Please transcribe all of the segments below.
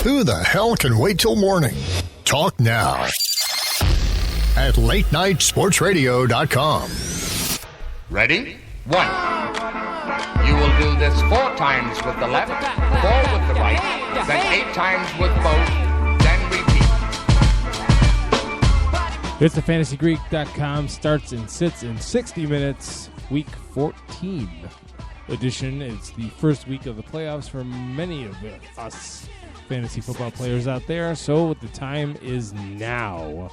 Who the hell can wait till morning? Talk now at latenightsportsradio.com. Ready? 1. You will do this 4 times with the left, 4 with the right, then 8 times with both, then repeat. It's the fantasygreek.com starts and sits in 60 minutes, week 14 edition. It's the first week of the playoffs for many of us fantasy football players out there, so the time is now.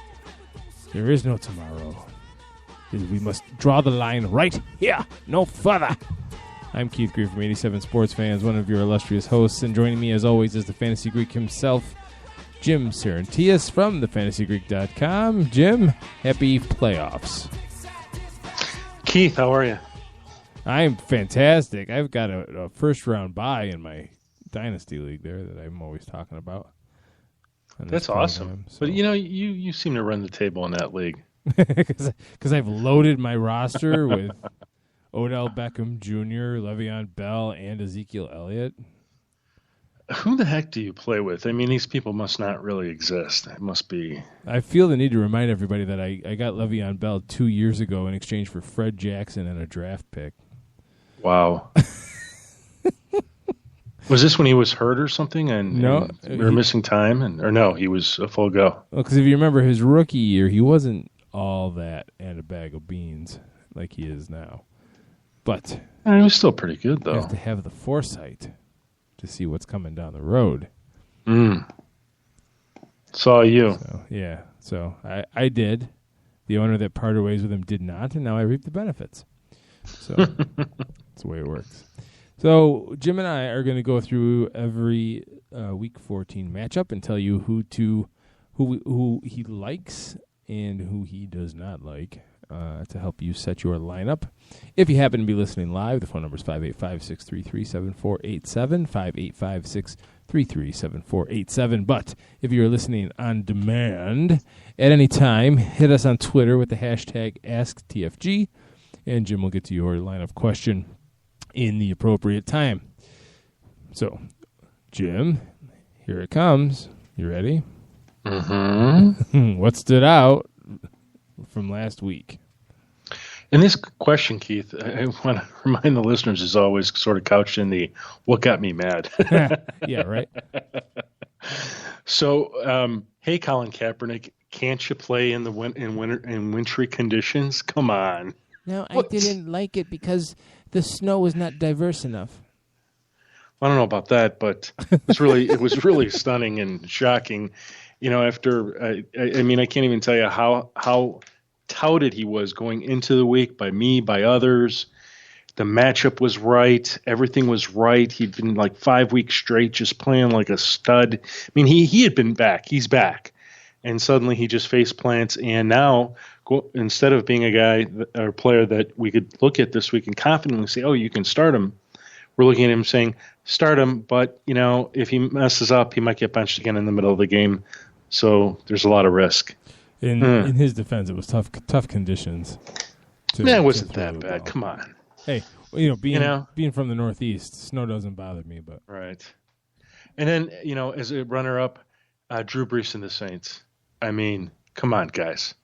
There is no tomorrow. We must draw the line right here, no further. I'm Keith Greer from 87 Sports Fans, one of your illustrious hosts, and joining me as always is the Fantasy Greek himself, Jim Serentius from thefantasygreek.com. Jim, happy playoffs. Keith, how are you? I'm fantastic. I've got a first-round bye in my Dynasty League there that I'm always talking about. That's awesome. So. But, you seem to run the table in that league. Because I've loaded my roster with Odell Beckham Jr., Le'Veon Bell, and Ezekiel Elliott. Who the heck do you play with? I mean, these people must not really exist. It must be. I feel the need to remind everybody that I got Le'Veon Bell 2 years ago in exchange for Fred Jackson and a draft pick. Wow. Was this when he was hurt or something and we were missing time? Or no, he was a full go? Well, because if you remember his rookie year, he wasn't all that and a bag of beans like he is now. But he was still pretty good, though. You have to have the foresight to see what's coming down the road. Saw you. So I did. The owner that parted ways with him did not, and now I reap the benefits. So that's the way it works. So Jim and I are going to go through every Week 14 matchup and tell you who he likes and who he does not like to help you set your lineup. If you happen to be listening live, the phone number is 585-633-7487, 585-633-7487. But if you're listening on demand at any time, hit us on Twitter with the hashtag AskTFG, and Jim will get to your lineup question in the appropriate time. So, Jim, here it comes. You ready? Mm-hmm. What stood out from last week? In this question, Keith, I want to remind the listeners, as always, sort of couched in the what got me mad. Yeah, right. So, hey, Colin Kaepernick, can't you play in wintry conditions? Come on. No, I didn't like it because the snow was not diverse enough. I don't know about that, but it was really stunning and shocking. After I can't even tell you how touted he was going into the week by me, by others. The matchup was right. Everything was right. He'd been like 5 weeks straight just playing like a stud. I mean, he had been back. He's back. And suddenly he just face plants. And now, instead of being a guy or player that we could look at this week and confidently say, oh, you can start him, we're looking at him saying, start him, but, if he messes up, he might get benched again in the middle of the game. So there's a lot of risk. In his defense, it was tough conditions. It wasn't that bad. Come on. Hey, being from the Northeast, snow doesn't bother me, but right. And then as a runner-up, Drew Brees and the Saints. I mean, come on, guys.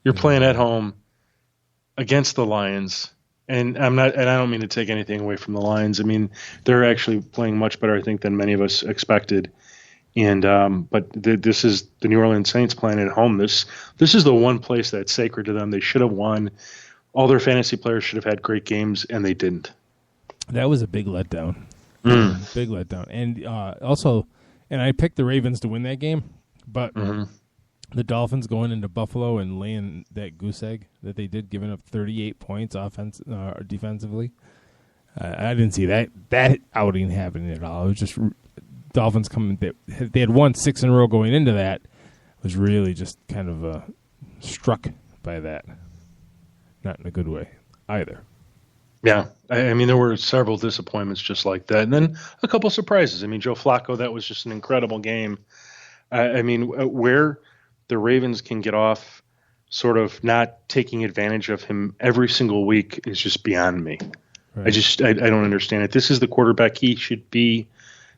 You're playing at home against the Lions, and I don't mean to take anything away from the Lions. I mean, they're actually playing much better, I think, than many of us expected. And but this is the New Orleans Saints playing at home. This is the one place that's sacred to them. They should have won. All their fantasy players should have had great games, and they didn't. That was a big letdown. Big letdown. And also, I picked the Ravens to win that game, but the Dolphins going into Buffalo and laying that goose egg that they did, giving up 38 points defensively. I didn't see that outing happening at all. It was just Dolphins coming. They had won 6 in a row going into that. Was really just kind of struck by that. Not in a good way either. Yeah, I mean, there were several disappointments just like that. And then a couple surprises. I mean, Joe Flacco, that was just an incredible game. I mean, where the Ravens can get off sort of not taking advantage of him every single week is just beyond me. Right. I don't understand it. This is the quarterback he should be.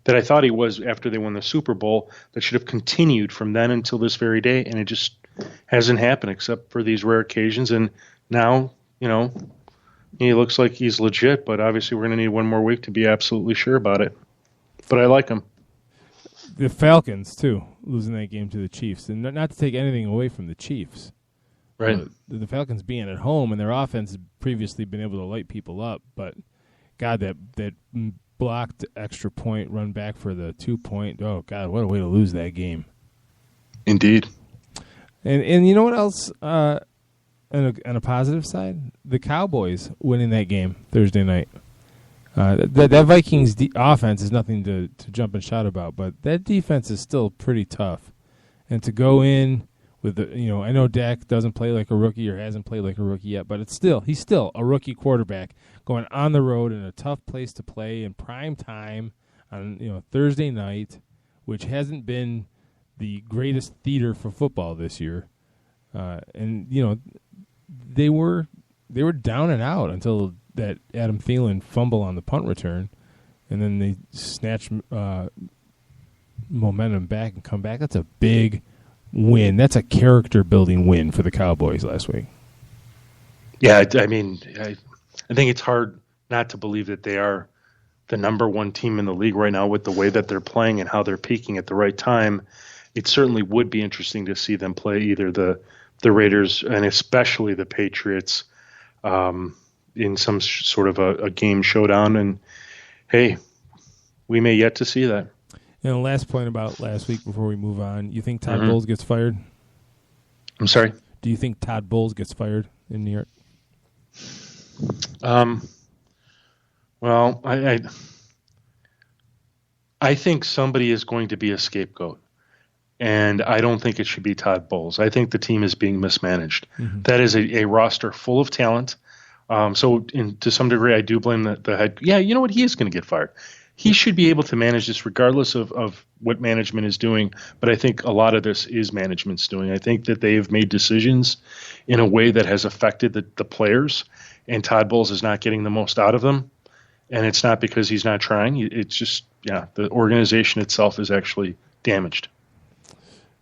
that I thought he was after they won the Super Bowl, that should have continued from then until this very day, and it just hasn't happened except for these rare occasions. And now, he looks like he's legit, but obviously we're going to need one more week to be absolutely sure about it. But I like him. The Falcons, too, losing that game to the Chiefs. And not to take anything away from the Chiefs. Right. The Falcons being at home, and their offense has previously been able to light people up. But, God, that blocked extra point run back for the 2-point. Oh, God, what a way to lose that game. Indeed. And you know what else? On a positive side, the Cowboys winning that game Thursday night. That Vikings offense is nothing to jump and shout about, but that defense is still pretty tough. And to go in with I know Dak doesn't play like a rookie or hasn't played like a rookie yet, but he's still a rookie quarterback going on the road in a tough place to play in prime time on Thursday night, which hasn't been the greatest theater for football this year. And they were down and out until that Adam Thielen fumble on the punt return, and then they snatch momentum back and come back. That's a big win. That's a character-building win for the Cowboys last week. Yeah, I mean, I think it's hard not to believe that they are the number one team in the league right now with the way that they're playing and how they're peaking at the right time. It certainly would be interesting to see them play either the Raiders and especially the Patriots in some sort of a game showdown. And, hey, we may yet to see that. And the last point about last week before we move on, you think Todd Bowles gets fired? I'm sorry? Do you think Todd Bowles gets fired in New York? Well, I think somebody is going to be a scapegoat. And I don't think it should be Todd Bowles. I think the team is being mismanaged. Mm-hmm. That is a roster full of talent. So to some degree, I do blame the head. Yeah, you know what? He is going to get fired. He should be able to manage this regardless of what management is doing. But I think a lot of this is management's doing. I think that they have made decisions in a way that has affected the players, and Todd Bowles is not getting the most out of them. And it's not because he's not trying. It's just, the organization itself is actually damaged.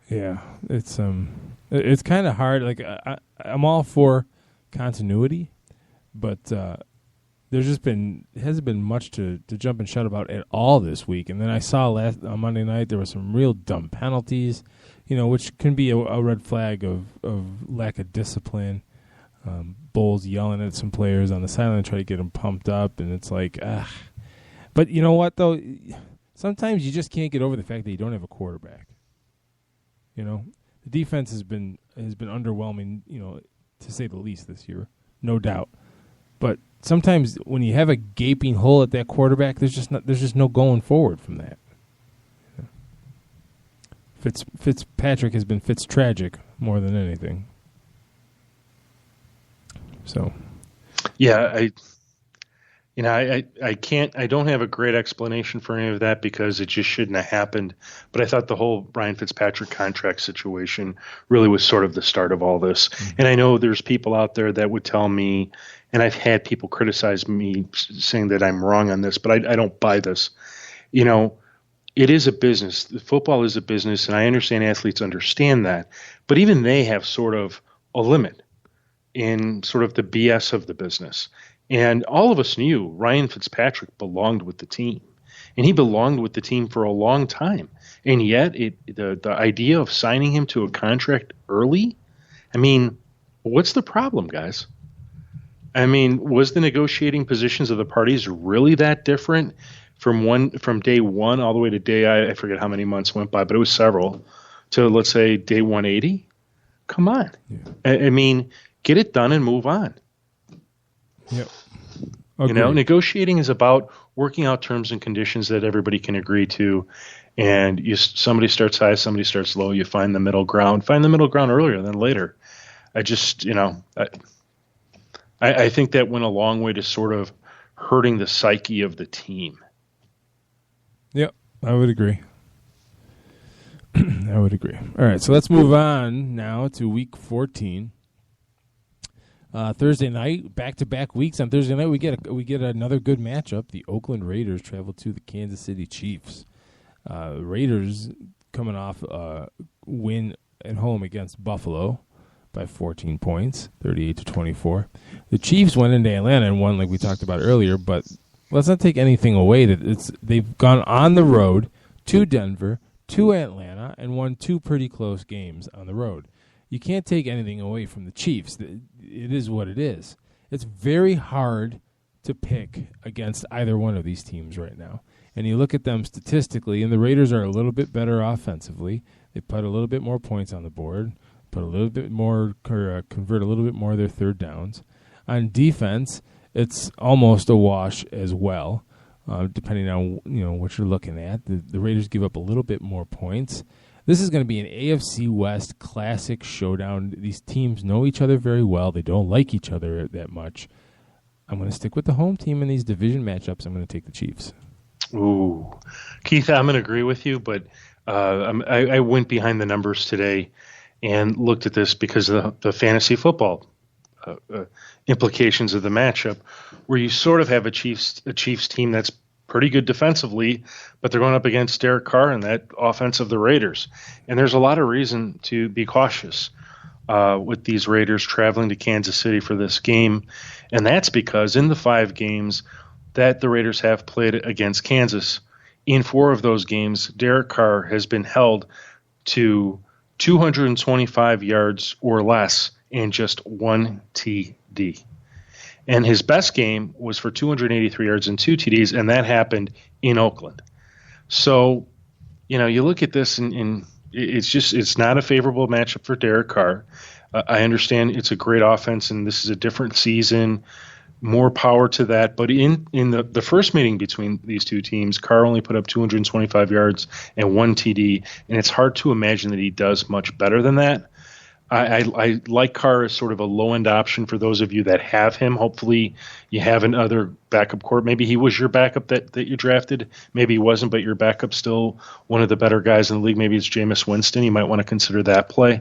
Yeah, it's kind of hard. Like I'm all for continuity, but there's just hasn't been much to jump and shout about at all this week. And then I saw on Monday night there were some real dumb penalties, which can be a red flag of lack of discipline. Bowles yelling at some players on the sideline to try to get them pumped up, and it's like, But you know what though? Sometimes you just can't get over the fact that you don't have a quarterback. The defense has been underwhelming, to say the least this year, no doubt. But sometimes when you have a gaping hole at that quarterback, there's just no going forward from that. Fitzpatrick has been Fitz-tragic more than anything. So, yeah, I don't have a great explanation for any of that because it just shouldn't have happened. But I thought the whole Ryan Fitzpatrick contract situation really was sort of the start of all this. Mm-hmm. And I know there's people out there that would tell me, and I've had people criticize me saying that I'm wrong on this, but I don't buy this. It is a business. Football is a business, and I understand athletes understand that. But even they have sort of a limit in sort of the BS of the business. And all of us knew Ryan Fitzpatrick belonged with the team, and he belonged with the team for a long time. And yet the idea of signing him to a contract early, I mean, what's the problem, guys? I mean, was the negotiating positions of the parties really that different from day one all the way to day, I forget how many months went by, but it was several, to let's say day 180? Come on. Yeah. I mean, get it done and move on. Yep. Okay. Negotiating is about working out terms and conditions that everybody can agree to. And somebody starts high, somebody starts low. You find the middle ground. Find the middle ground earlier than later. I think that went a long way to sort of hurting the psyche of the team. Yep, I would agree. I would agree. All right, so let's move on now to Week 14. Thursday night, back-to-back weeks on Thursday night, we get another good matchup. The Oakland Raiders travel to the Kansas City Chiefs. Raiders coming off a win at home against Buffalo by 14 points, 38-24. The Chiefs went into Atlanta and won, like we talked about earlier, but let's not take anything away. They've gone on the road to Denver, to Atlanta, and won 2 pretty close games on the road. You can't take anything away from the Chiefs. It is what it is. It's very hard to pick against either one of these teams right now. And you look at them statistically, and the Raiders are a little bit better offensively. They put a little bit more points on the board, put a little bit more, convert a little bit more of their third downs. On defense, it's almost a wash as well, depending on what you're looking at. The Raiders give up a little bit more points. This is going to be an AFC West classic showdown. These teams know each other very well. They don't like each other that much. I'm going to stick with the home team in these division matchups. I'm going to take the Chiefs. Ooh. Keith, I'm going to agree with you, but I went behind the numbers today and looked at this because of the fantasy football implications of the matchup, where you sort of have a Chiefs team that's pretty good defensively, but they're going up against Derek Carr and that offense of the Raiders. And there's a lot of reason to be cautious with these Raiders traveling to Kansas City for this game. And that's because in the 5 games that the Raiders have played against Kansas, in 4 of those games, Derek Carr has been held to 225 yards or less and just 1 TD. And his best game was for 283 yards and 2 TDs, and that happened in Oakland. So, you look at this, and it's not a favorable matchup for Derek Carr. I understand it's a great offense, and this is a different season, more power to that. But in the first meeting between these two teams, Carr only put up 225 yards and 1 TD, and it's hard to imagine that he does much better than that. I like Carr as sort of a low-end option for those of you that have him. Hopefully you have another backup court. Maybe he was your backup that you drafted. Maybe he wasn't, but your backup's still one of the better guys in the league. Maybe it's Jameis Winston. You might want to consider that play.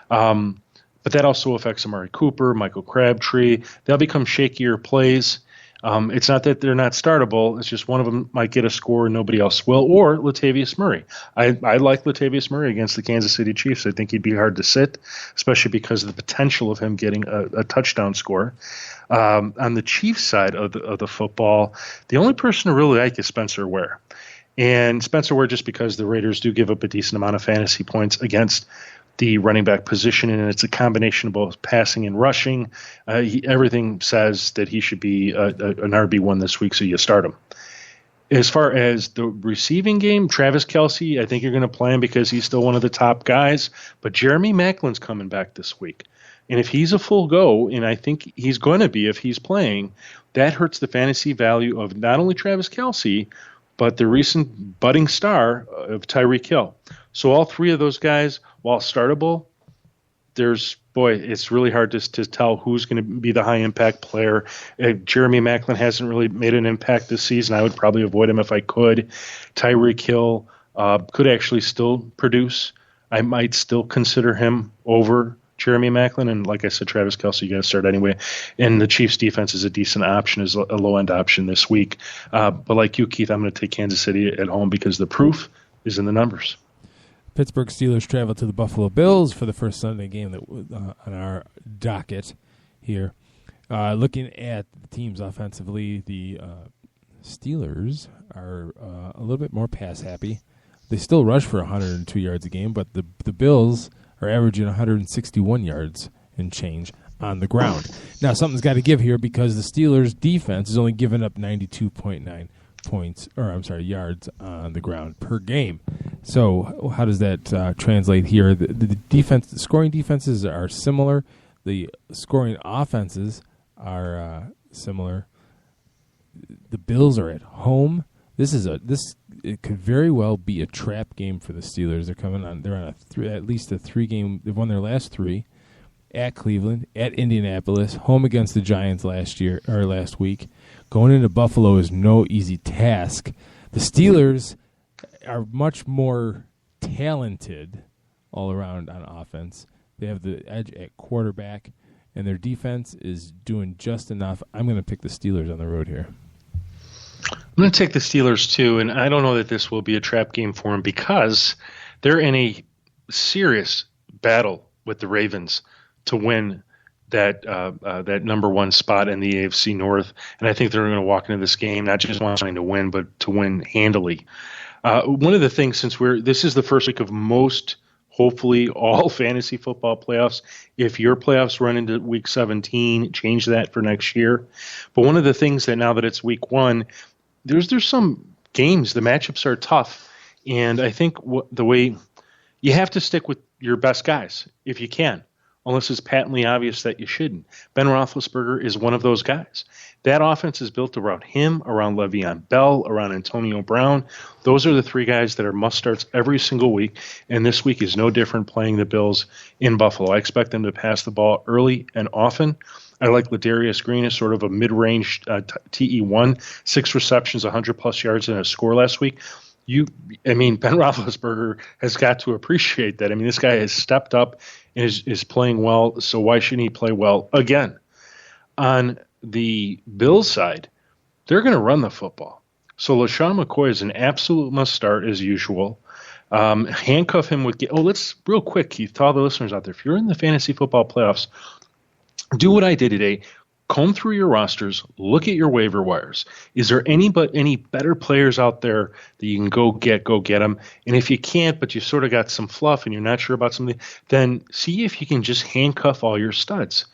But that also affects Amari Cooper, Michael Crabtree. They'll become shakier plays. It's not that they're not startable. It's just one of them might get a score and nobody else will. Or Latavius Murray. I like Latavius Murray against the Kansas City Chiefs. I think he'd be hard to sit, especially because of the potential of him getting a touchdown score. On the Chiefs side of the football, the only person to really like is Spencer Ware. And Spencer Ware, just because the Raiders do give up a decent amount of fantasy points against the running back position, and it's a combination of both passing and rushing. Everything says that he should be an RB1 this week, so you start him. As far as the receiving game, Travis Kelce, I think you're going to play him because he's still one of the top guys, but Jeremy Maclin's coming back this week. And if he's a full go, and I think he's going to be if he's playing, that hurts the fantasy value of not only Travis Kelce, but the recent budding star of Tyreek Hill. So all 3 of those guys, while startable, it's really hard to tell who's going to be the high-impact player. Jeremy Maclin hasn't really made an impact this season. I would probably avoid him if I could. Tyreek Hill could actually still produce. I might still consider him over Jeremy Maclin. And like I said, Travis Kelce, you got to start anyway. And the Chiefs' defense is a decent option, is a low-end option this week. But like you, Keith, I'm going to take Kansas City at home because the proof is in the numbers. Pittsburgh Steelers travel to the Buffalo Bills for the first Sunday game that on our docket here. Looking at the teams offensively, the Steelers are a little bit more pass happy. They still rush for 102 yards a game, but the Bills are averaging 161 yards and change on the ground. Now, something's got to give here because the Steelers' defense is only giving up 92.9 yards on the ground per game. So how does that translate here? The scoring defenses are similar. The scoring offenses are similar. The Bills are at home. It could very well be a trap game for the Steelers. They're on at least a 3-game. They've won their last 3 at Cleveland, at Indianapolis, home against the Giants last week. Going into Buffalo is no easy task. The Steelers are much more talented all around on offense. They have the edge at quarterback, and their defense is doing just enough. I'm going to pick the Steelers on the road here. I'm going to take the Steelers too, and I don't know that this will be a trap game for them because they're in a serious battle with the Ravens to win that number one spot in the AFC North, and I think they're going to walk into this game not just wanting to win, but to win handily. One of the things, since this is the first week of most, hopefully all fantasy football playoffs, if your playoffs run into week 17, change that for next year. But one of the things that now that it's week 1, there's some games, the matchups are tough, and I think the way you have to stick with your best guys if you can, unless it's patently obvious that you shouldn't. Ben Roethlisberger is one of those guys. That offense is built around him, around Le'Veon Bell, around Antonio Brown. Those are the 3 guys that are must-starts every single week, and this week is no different playing the Bills in Buffalo. I expect them to pass the ball early and often. I like Ladarius Green as sort of a mid-range TE1, 6 receptions, 100-plus yards, and a score last week. Ben Roethlisberger has got to appreciate that. I mean, this guy has stepped up and is playing well, so why shouldn't he play well again? On the Bills side, they're going to run the football. So LaShawn McCoy is an absolute must-start as usual. Handcuff him with – let's – real quick, Keith, to all the listeners out there, if you're in the fantasy football playoffs, do what I did today. Comb through your rosters, look at your waiver wires. Is there any better players out there that you can go get them? And if you can't, but you sort of got some fluff and you're not sure about something, then see if you can just handcuff all your studs.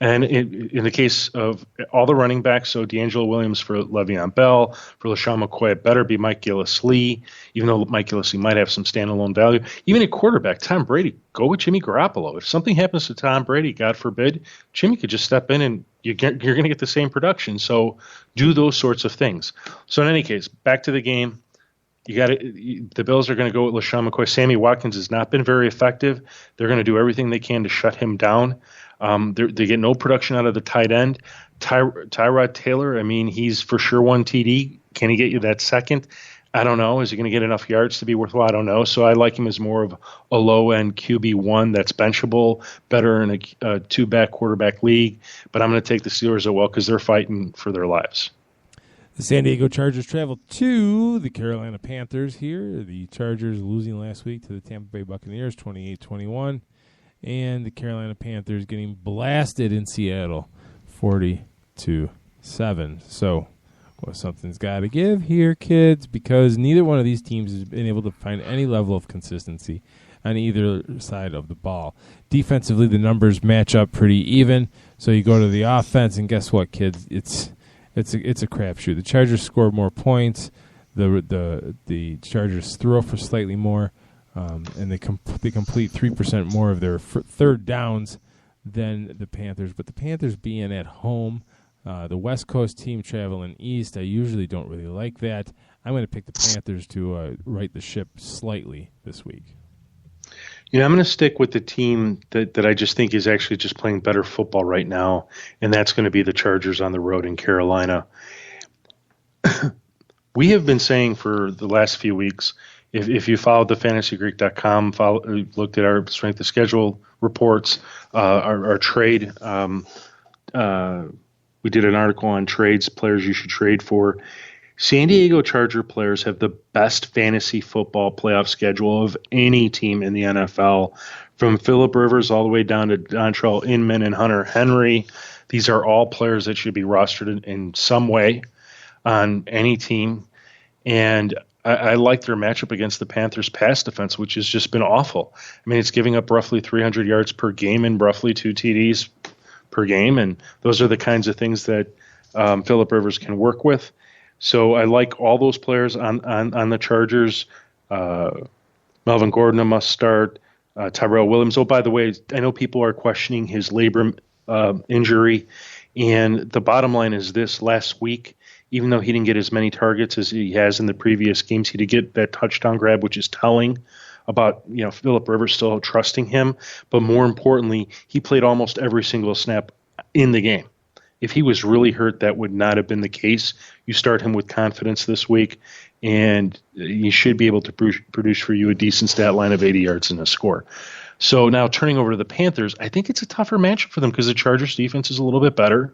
And in the case of all the running backs, so D'Angelo Williams for Le'Veon Bell, for LaShawn McCoy, it better be Mike Gillislee, even though Mike Gillislee might have some standalone value. Even at quarterback, Tom Brady, go with Jimmy Garoppolo. If something happens to Tom Brady, God forbid, Jimmy could just step in and you're going to get the same production. So do those sorts of things. So in any case, back to the game. The Bills are going to go with LaShawn McCoy. Sammy Watkins has not been very effective. They're going to do everything they can to shut him down. They get no production out of the tight end. Tyrod Taylor, he's for sure one TD. Can he get you that second? I don't know. Is he going to get enough yards to be worthwhile? I don't know. So I like him as more of a low-end QB1 that's benchable, better in a 2-back quarterback league. But I'm going to take the Steelers as well because they're fighting for their lives. The San Diego Chargers travel to the Carolina Panthers here. The Chargers losing last week to the Tampa Bay Buccaneers 28-21. And the Carolina Panthers getting blasted in Seattle 40-7. So something's got to give here, kids, because neither one of these teams has been able to find any level of consistency on either side of the ball. Defensively, the numbers match up pretty even. So you go to the offense, and guess what, kids? It's a crapshoot. The Chargers score more points. The Chargers throw for slightly more. And they complete 3% more of their third downs than the Panthers. But the Panthers being at home, the West Coast team traveling east, I usually don't really like that. I'm going to pick the Panthers to right the ship slightly this week. I'm going to stick with the team that I just think is actually just playing better football right now, and that's going to be the Chargers on the road in Carolina. We have been saying for the last few weeks, if you followed the fantasygreek.com, looked at our strength of schedule reports, our trade, we did an article on trades, players you should trade for. San Diego Charger players have the best fantasy football playoff schedule of any team in the NFL, from Phillip Rivers all the way down to Dontrell Inman and Hunter Henry. These are all players that should be rostered in some way on any team. And I like their matchup against the Panthers' pass defense, which has just been awful. It's giving up roughly 300 yards per game and roughly 2 TDs per game, and those are the kinds of things that Phillip Rivers can work with. So I like all those players on the Chargers. Melvin Gordon, a must start. Tyrell Williams. Oh, by the way, I know people are questioning his labor injury, and the bottom line is this: last week, even though he didn't get as many targets as he has in the previous games, he did get that touchdown grab, which is telling about Phillip Rivers still trusting him. But more importantly, he played almost every single snap in the game. If he was really hurt, that would not have been the case. You start him with confidence this week, and he should be able to produce for you a decent stat line of 80 yards and a score. So now turning over to the Panthers, I think it's a tougher matchup for them because the Chargers defense is a little bit better.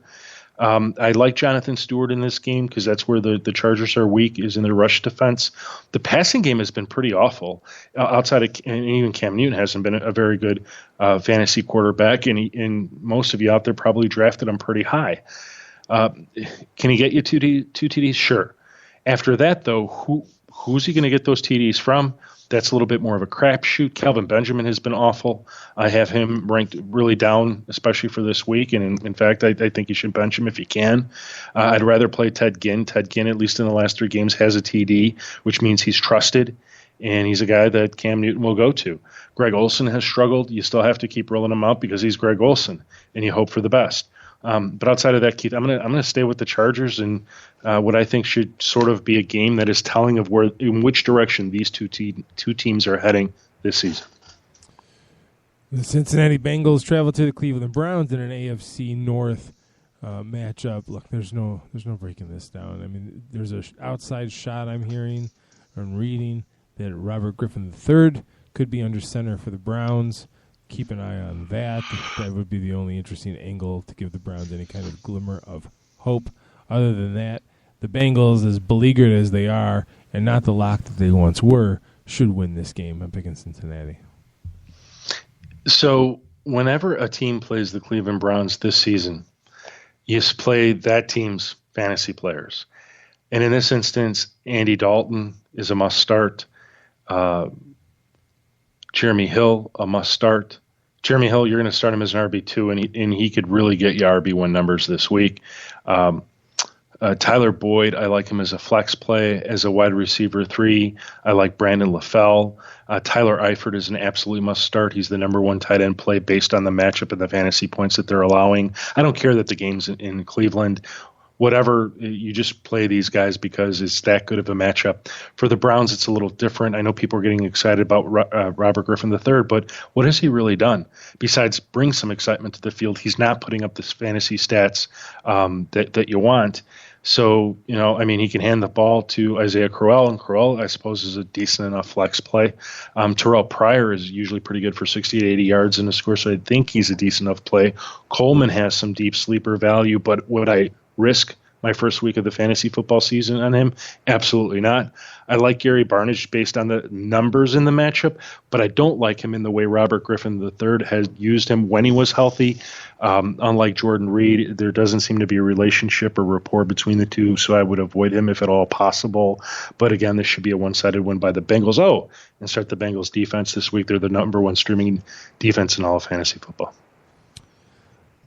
I like Jonathan Stewart in this game because that's where the Chargers are weak, is in their rush defense. The passing game has been pretty awful. Outside of, and even Cam Newton hasn't been a very good fantasy quarterback, and most of you out there probably drafted him pretty high. Can he get you two TDs? Sure. After that, though, who's he going to get those TDs from? That's a little bit more of a crapshoot. Kelvin Benjamin has been awful. I have him ranked really down, especially for this week. And in fact, I think you should bench him if you can. I'd rather play Ted Ginn. Ted Ginn, at least in the last 3 games, has a TD, which means he's trusted. And he's a guy that Cam Newton will go to. Greg Olsen has struggled. You still have to keep rolling him out because he's Greg Olsen, and you hope for the best. But outside of that, Keith, I'm gonna stay with the Chargers and what I think should sort of be a game that is telling of in which direction these two teams are heading this season. The Cincinnati Bengals travel to the Cleveland Browns in an AFC North matchup. Look, there's no breaking this down. I mean, there's an outside shot I'm hearing and reading that Robert Griffin III could be under center for the Browns. Keep an eye on that. That would be the only interesting angle to give the Browns any kind of glimmer of hope. Other than that, the Bengals, as beleaguered as they are, and not the lock that they once were, should win this game. I'm picking Cincinnati. So whenever a team plays the Cleveland Browns this season, you play that team's fantasy players. And in this instance, Andy Dalton is a must-start. Jeremy Hill, a must-start. Jeremy Hill, you're going to start him as an RB2, and he could really get you RB1 numbers this week. Tyler Boyd, I like him as a flex play, as a wide receiver 3. I like Brandon LaFell. Tyler Eifert is an absolute must-start. He's the number 1 tight end play based on the matchup and the fantasy points that they're allowing. I don't care that the game's in Cleveland. Whatever, you just play these guys because it's that good of a matchup. For the Browns, it's a little different. I know people are getting excited about Robert Griffin III, but what has he really done besides bring some excitement to the field? He's not putting up this fantasy stats that you want. So, he can hand the ball to Isaiah Crowell, and Crowell, I suppose, is a decent enough flex play. Terrell Pryor is usually pretty good for 60 to 80 yards in a score, so I think he's a decent enough play. Coleman has some deep sleeper value, but would I risk my first week of the fantasy football season on him? Absolutely not. I like Gary Barnidge based on the numbers in the matchup, but I don't like him in the way Robert Griffin III has used him when he was healthy. Unlike Jordan Reed, there doesn't seem to be a relationship or rapport between the two, so I would avoid him if at all possible. But again, this should be a one-sided win by the Bengals. And start the Bengals defense this week. They're the number 1 streaming defense in all of fantasy football.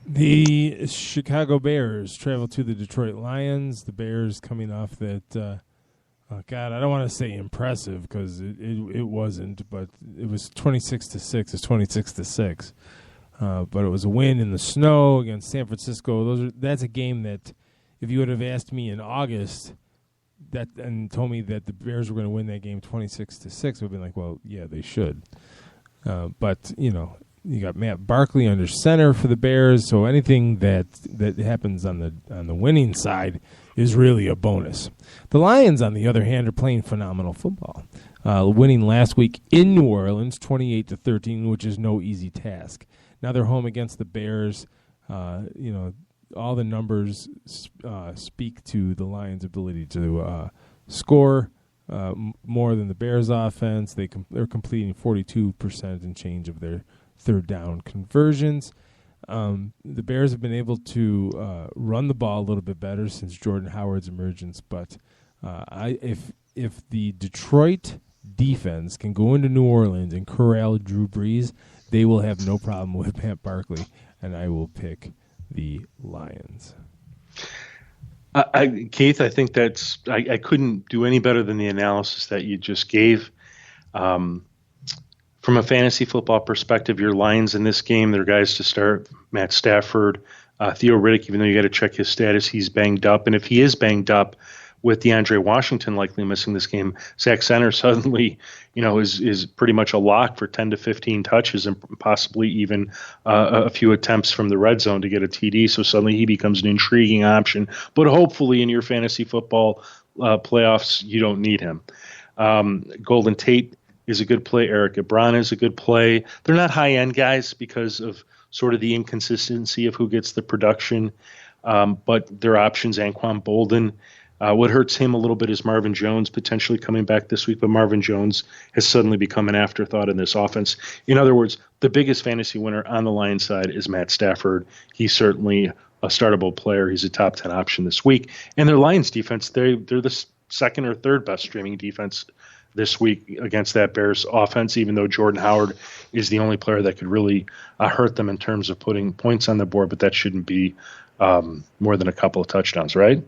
The Chicago Bears travel to the Detroit Lions. The Bears coming off that, I don't want to say impressive because it wasn't, but it was 26-6. It's 26-6. But it was a win in the snow against San Francisco. That's a game that if you would have asked me in August and told me that the Bears were going to win that game 26-6, I would have been like, well, yeah, they should. But, you got Matt Barkley under center for the Bears, so anything that happens on the winning side is really a bonus. The Lions, on the other hand, are playing phenomenal football, winning last week in New Orleans, 28-13, which is no easy task. Now they're home against the Bears. All the numbers speak to the Lions' ability to score more than the Bears' offense. They're completing 42% and change of their third down conversions. The Bears have been able to run the ball a little bit better since Jordan Howard's emergence, but if the Detroit defense can go into New Orleans and corral Drew Brees, they will have no problem with Matt Barkley, and I will pick the Lions. Keith, I think I couldn't do any better than the analysis that you just gave. From a fantasy football perspective, your Lions in this game, they're guys to start. Matt Stafford, Theo Riddick, even though you got to check his status, he's banged up. And if he is banged up, with DeAndre Washington likely missing this game, Zach Center suddenly, is pretty much a lock for 10 to 15 touches and possibly even a few attempts from the red zone to get a TD. So suddenly he becomes an intriguing option. But hopefully in your fantasy football playoffs, you don't need him. Golden Tate is a good play. Eric Ebron is a good play. They're not high-end guys because of sort of the inconsistency of who gets the production, but their options, Anquan Bolden. What hurts him a little bit is Marvin Jones potentially coming back this week, but Marvin Jones has suddenly become an afterthought in this offense. In other words, the biggest fantasy winner on the Lions side is Matt Stafford. He's certainly a startable player. He's a top 10 option this week. And their Lions defense, they're the second or third best streaming defense this week against that Bears offense, even though Jordan Howard is the only player that could really hurt them in terms of putting points on the board, but that shouldn't be more than a couple of touchdowns, right?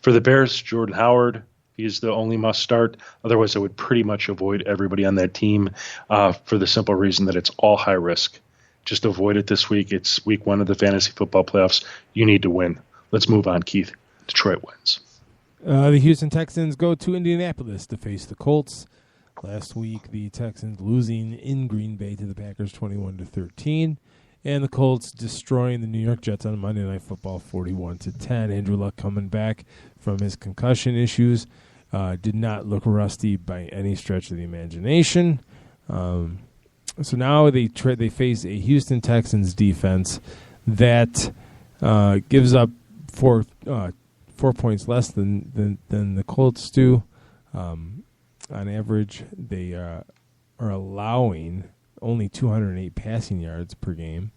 For the Bears, Jordan Howard, he's the only must start. Otherwise, I would pretty much avoid everybody on that team for the simple reason that it's all high risk. Just avoid it this week. It's week 1 of the fantasy football playoffs. You need to win. Let's move on, Keith. Detroit wins. The Houston Texans go to Indianapolis to face the Colts. Last week, the Texans losing in Green Bay to the Packers 21-13. And the Colts destroying the New York Jets on Monday Night Football 41-10. Andrew Luck coming back from his concussion issues. Did not look rusty by any stretch of the imagination. So now they face a Houston Texans defense that gives up 4 points less than the Colts do. On average, they are allowing only 208 passing yards per game,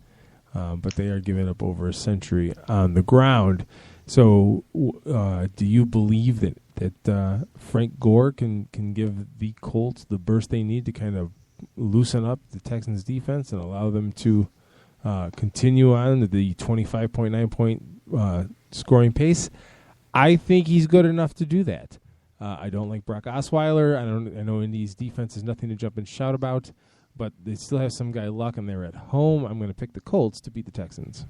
but they are giving up over a century on the ground. So do you believe that Frank Gore can give the Colts the burst they need to kind of loosen up the Texans' defense and allow them to continue on the 25.9 point scoring pace? I think he's good enough to do that. I don't like Brock Osweiler. I know Indy's defense is nothing to jump and shout about, but they still have some guy Luck, and they're at home. I'm going to pick the Colts to beat the Texans.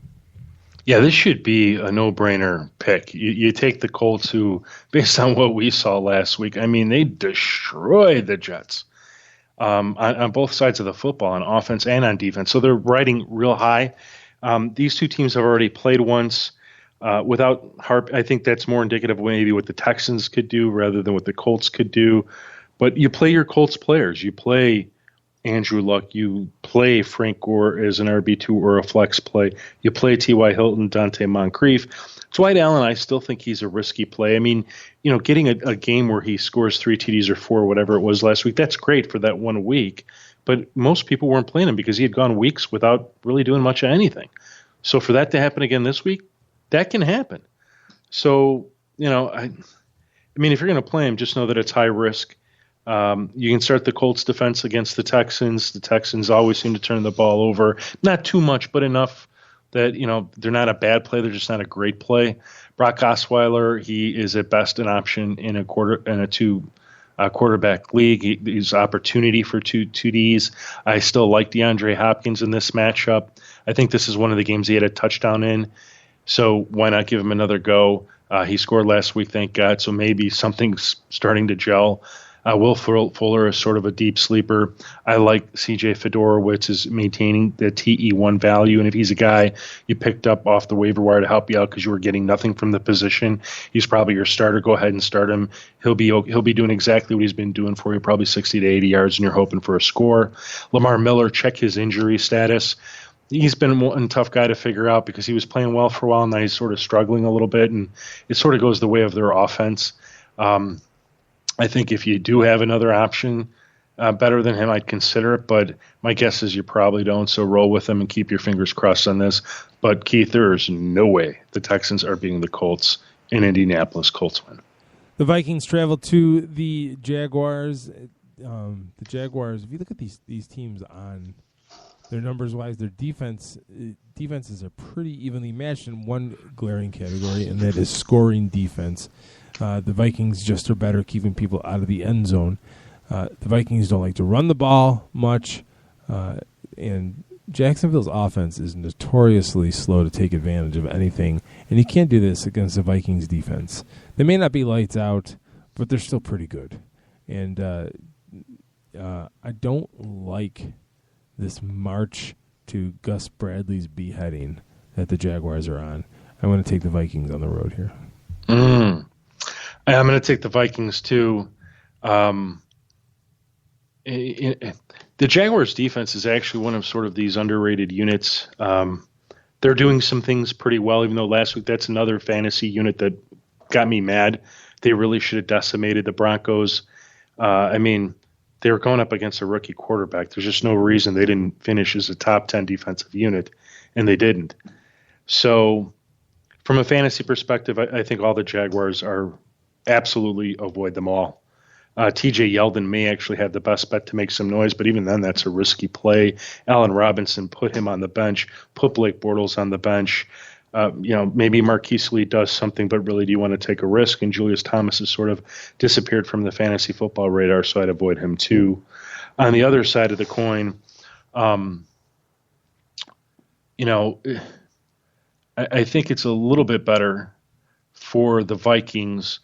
Yeah, this should be a no-brainer pick. You take the Colts, who, based on what we saw last week, I mean, they destroyed the Jets on both sides of the football, on offense and on defense. So they're riding real high. These two teams have already played once. Without Harp, I think that's more indicative of maybe what the Texans could do rather than what the Colts could do. But you play your Colts players. You play Andrew Luck. You play Frank Gore as an RB2 or a flex play. You play T.Y. Hilton, Dante Moncrief. Dwight Allen, I still think he's a risky play. I mean, getting a game where he scores 3 TDs or 4, whatever it was last week, that's great for that 1 week. But most people weren't playing him because he had gone weeks without really doing much of anything. So for that to happen again this week, that can happen. So, I mean, if you're going to play him, just know that it's high risk. You can start the Colts defense against the Texans. The Texans always seem to turn the ball over. Not too much, but enough that, they're not a bad play. They're just not a great play. Brock Osweiler, he is at best an option in a two quarterback league. He's opportunity for two TDs. I still like DeAndre Hopkins in this matchup. I think this is one of the games he had a touchdown in. So why not give him another go? He scored last week, thank God. So maybe something's starting to gel. Will Fuller is sort of a deep sleeper. I like C.J. Fedorowicz is maintaining the TE1 value. And if he's a guy you picked up off the waiver wire to help you out because you were getting nothing from the position, he's probably your starter. Go ahead and start him. He'll be doing exactly what he's been doing for you, probably 60 to 80 yards, and you're hoping for a score. Lamar Miller, check his injury status. He's been one tough guy to figure out because he was playing well for a while, and now he's sort of struggling a little bit, and it sort of goes the way of their offense. I think if you do have another option better than him, I'd consider it, but my guess is you probably don't, so roll with him and keep your fingers crossed on this. But, Keith, there is no way the Texans are beating the Colts in Indianapolis. Colts win. The Vikings travel to the Jaguars. The Jaguars, if you look at these teams on their numbers-wise, their defenses are pretty evenly matched in one glaring category, and that is scoring defense. The Vikings just are better keeping people out of the end zone. The Vikings don't like to run the ball much, and Jacksonville's offense is notoriously slow to take advantage of anything, and you can't do this against the Vikings defense. They may not be lights out, but they're still pretty good. And I don't like this march to Gus Bradley's beheading that the Jaguars are on. I'm going to take the Vikings on the road here. I'm going to take the Vikings too. And the Jaguars' defense is actually one of sort of these underrated units. They're doing some things pretty well, even though last week that's another fantasy unit that got me mad. They really should have decimated the Broncos. They were going up against a rookie quarterback. There's just no reason they didn't finish as a top 10 defensive unit, and they didn't. So from a fantasy perspective, I think all the Jaguars are absolutely avoid them all. TJ Yeldon may actually have the best bet to make some noise, but even then, that's a risky play. Allen Robinson, put him on the bench. Put Blake Bortles on the bench. Maybe Marquise Lee does something, but really, do you want to take a risk? And Julius Thomas has sort of disappeared from the fantasy football radar, so I'd avoid him too. On the other side of the coin, I think it's a little bit better for the Vikings,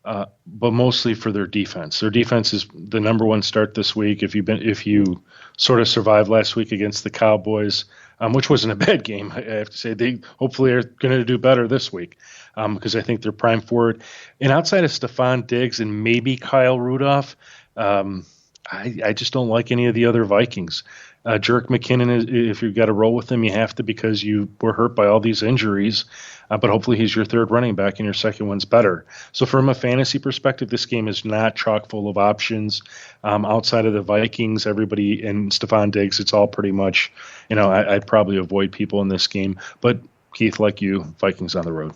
but mostly for their defense. Their defense is the number one start this week. If you sort of survived last week against the Cowboys, which wasn't a bad game, I have to say, they hopefully are going to do better this week because I think they're primed for it. And outside of Stephon Diggs and maybe Kyle Rudolph, I just don't like any of the other Vikings. Jerick McKinnon, if you've got to roll with him, you have to because you were hurt by all these injuries. But hopefully he's your third running back and your second one's better. So from a fantasy perspective, this game is not chock full of options. Outside of the Vikings, everybody and Stephon Diggs, it's all pretty much, I'd probably avoid people in this game. But Keith, like you, Vikings on the road.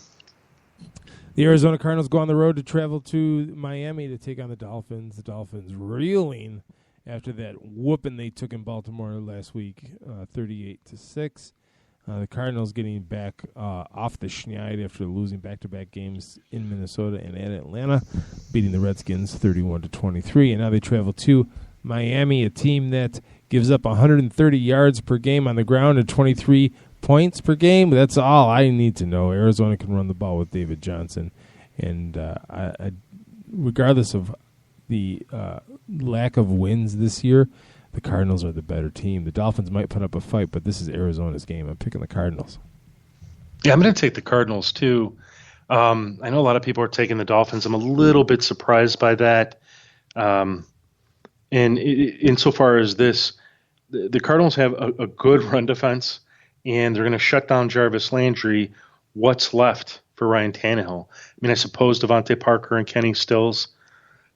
The Arizona Cardinals go on the road to travel to Miami to take on the Dolphins. The Dolphins reeling after that whooping they took in Baltimore last week, 38-6. The Cardinals getting back off the schneid after losing back-to-back games in Minnesota and at Atlanta, beating the Redskins 31-23. And now they travel to Miami, a team that gives up 130 yards per game on the ground and 23 points per game. That's all I need to know. Arizona can run the ball with David Johnson. And regardless of the lack of wins this year, the Cardinals are the better team. The Dolphins might put up a fight, but this is Arizona's game. I'm picking the Cardinals. Yeah, I'm going to take the Cardinals too. I know a lot of people are taking the Dolphins. I'm a little bit surprised by that. And insofar as this, the Cardinals have a good run defense, and they're going to shut down Jarvis Landry. What's left for Ryan Tannehill? I suppose Devontae Parker and Kenny Stills.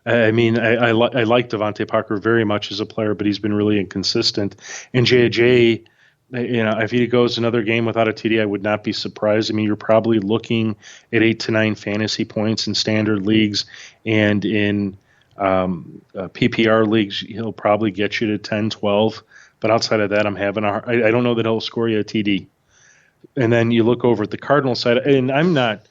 I like Devontae Parker very much as a player, but he's been really inconsistent. And JJ, if he goes another game without a TD, I would not be surprised. You're probably looking at 8 to 9 fantasy points in standard leagues, and in PPR leagues, he'll probably get you to 10, 12. But outside of that, I don't know that he'll score you a TD. And then you look over at the Cardinals side, and I'm not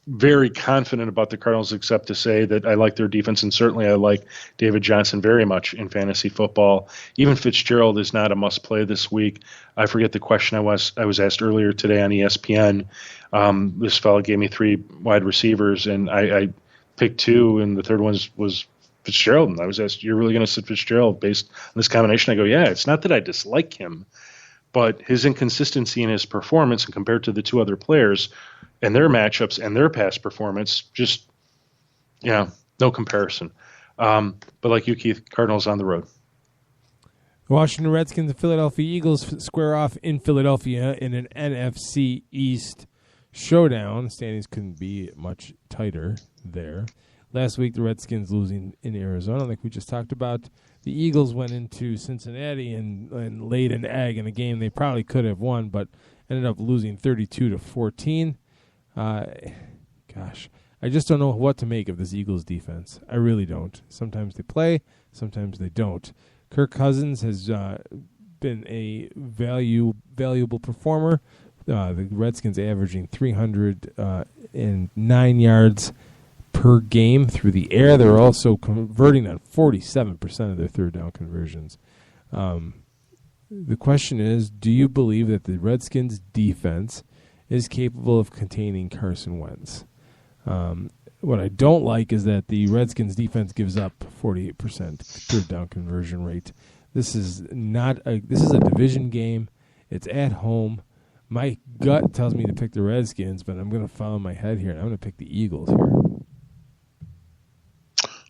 very confident about the Cardinals, except to say that I like their defense, and certainly I like David Johnson very much in fantasy football. Even Fitzgerald is not a must-play this week. I forget the question I was asked earlier today on ESPN. This fellow gave me 3 wide receivers, and I picked 2, and the third one was Fitzgerald. And I was asked, "You're really going to sit Fitzgerald based on this combination?" I go, "Yeah, it's not that I dislike him, but his inconsistency in his performance and compared to the 2 other players and their matchups and their past performance, just, no comparison." But like you, Keith, Cardinals on the road. Washington Redskins and Philadelphia Eagles square off in Philadelphia in an NFC East showdown. Standings couldn't be much tighter there. Last week, the Redskins losing in Arizona, like we just talked about. The Eagles went into Cincinnati and laid an egg in a game they probably could have won, but ended up losing 32-14. Gosh, I just don't know what to make of this Eagles defense. I really don't. Sometimes they play, sometimes they don't. Kirk Cousins has been a valuable performer. The Redskins averaging 309 yards per game through the air. They're also converting on 47% of their third down conversions. The question is, do you believe that the Redskins defense is capable of containing Carson Wentz? What I don't like is that the Redskins defense gives up 48% third down conversion rate. This is a division game. It's at home. My gut tells me to pick the Redskins, but I'm going to follow my head here, and I'm going to pick the Eagles here.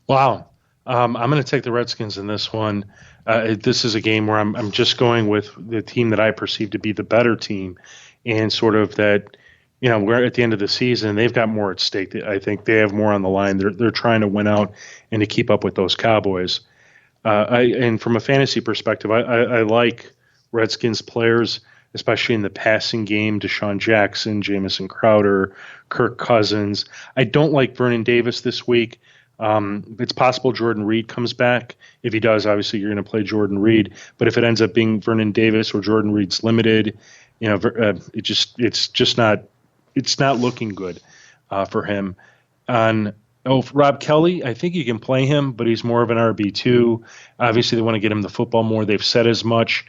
Wow. I'm going to take the Redskins in this one. This is a game where I'm just going with the team that I perceive to be the better team, and sort of that, we're at the end of the season. They've got more at stake. I think they have more on the line. They're trying to win out and to keep up with those Cowboys. And from a fantasy perspective, I like Redskins players, especially in the passing game. Deshaun Jackson, Jamison Crowder, Kirk Cousins. I don't like Vernon Davis this week. It's possible Jordan Reed comes back. If he does, obviously you're going to play Jordan Reed. But if it ends up being Vernon Davis or Jordan Reed's limited, it's not looking good for him. Rob Kelly, I think you can play him, but he's more of an RB2. Obviously, they want to get him the football more. They've said as much.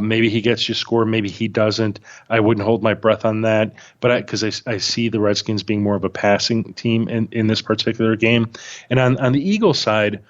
Maybe he gets you scored. Maybe he doesn't. I wouldn't hold my breath on that, but because I see the Redskins being more of a passing team in this particular game. And on the Eagles side,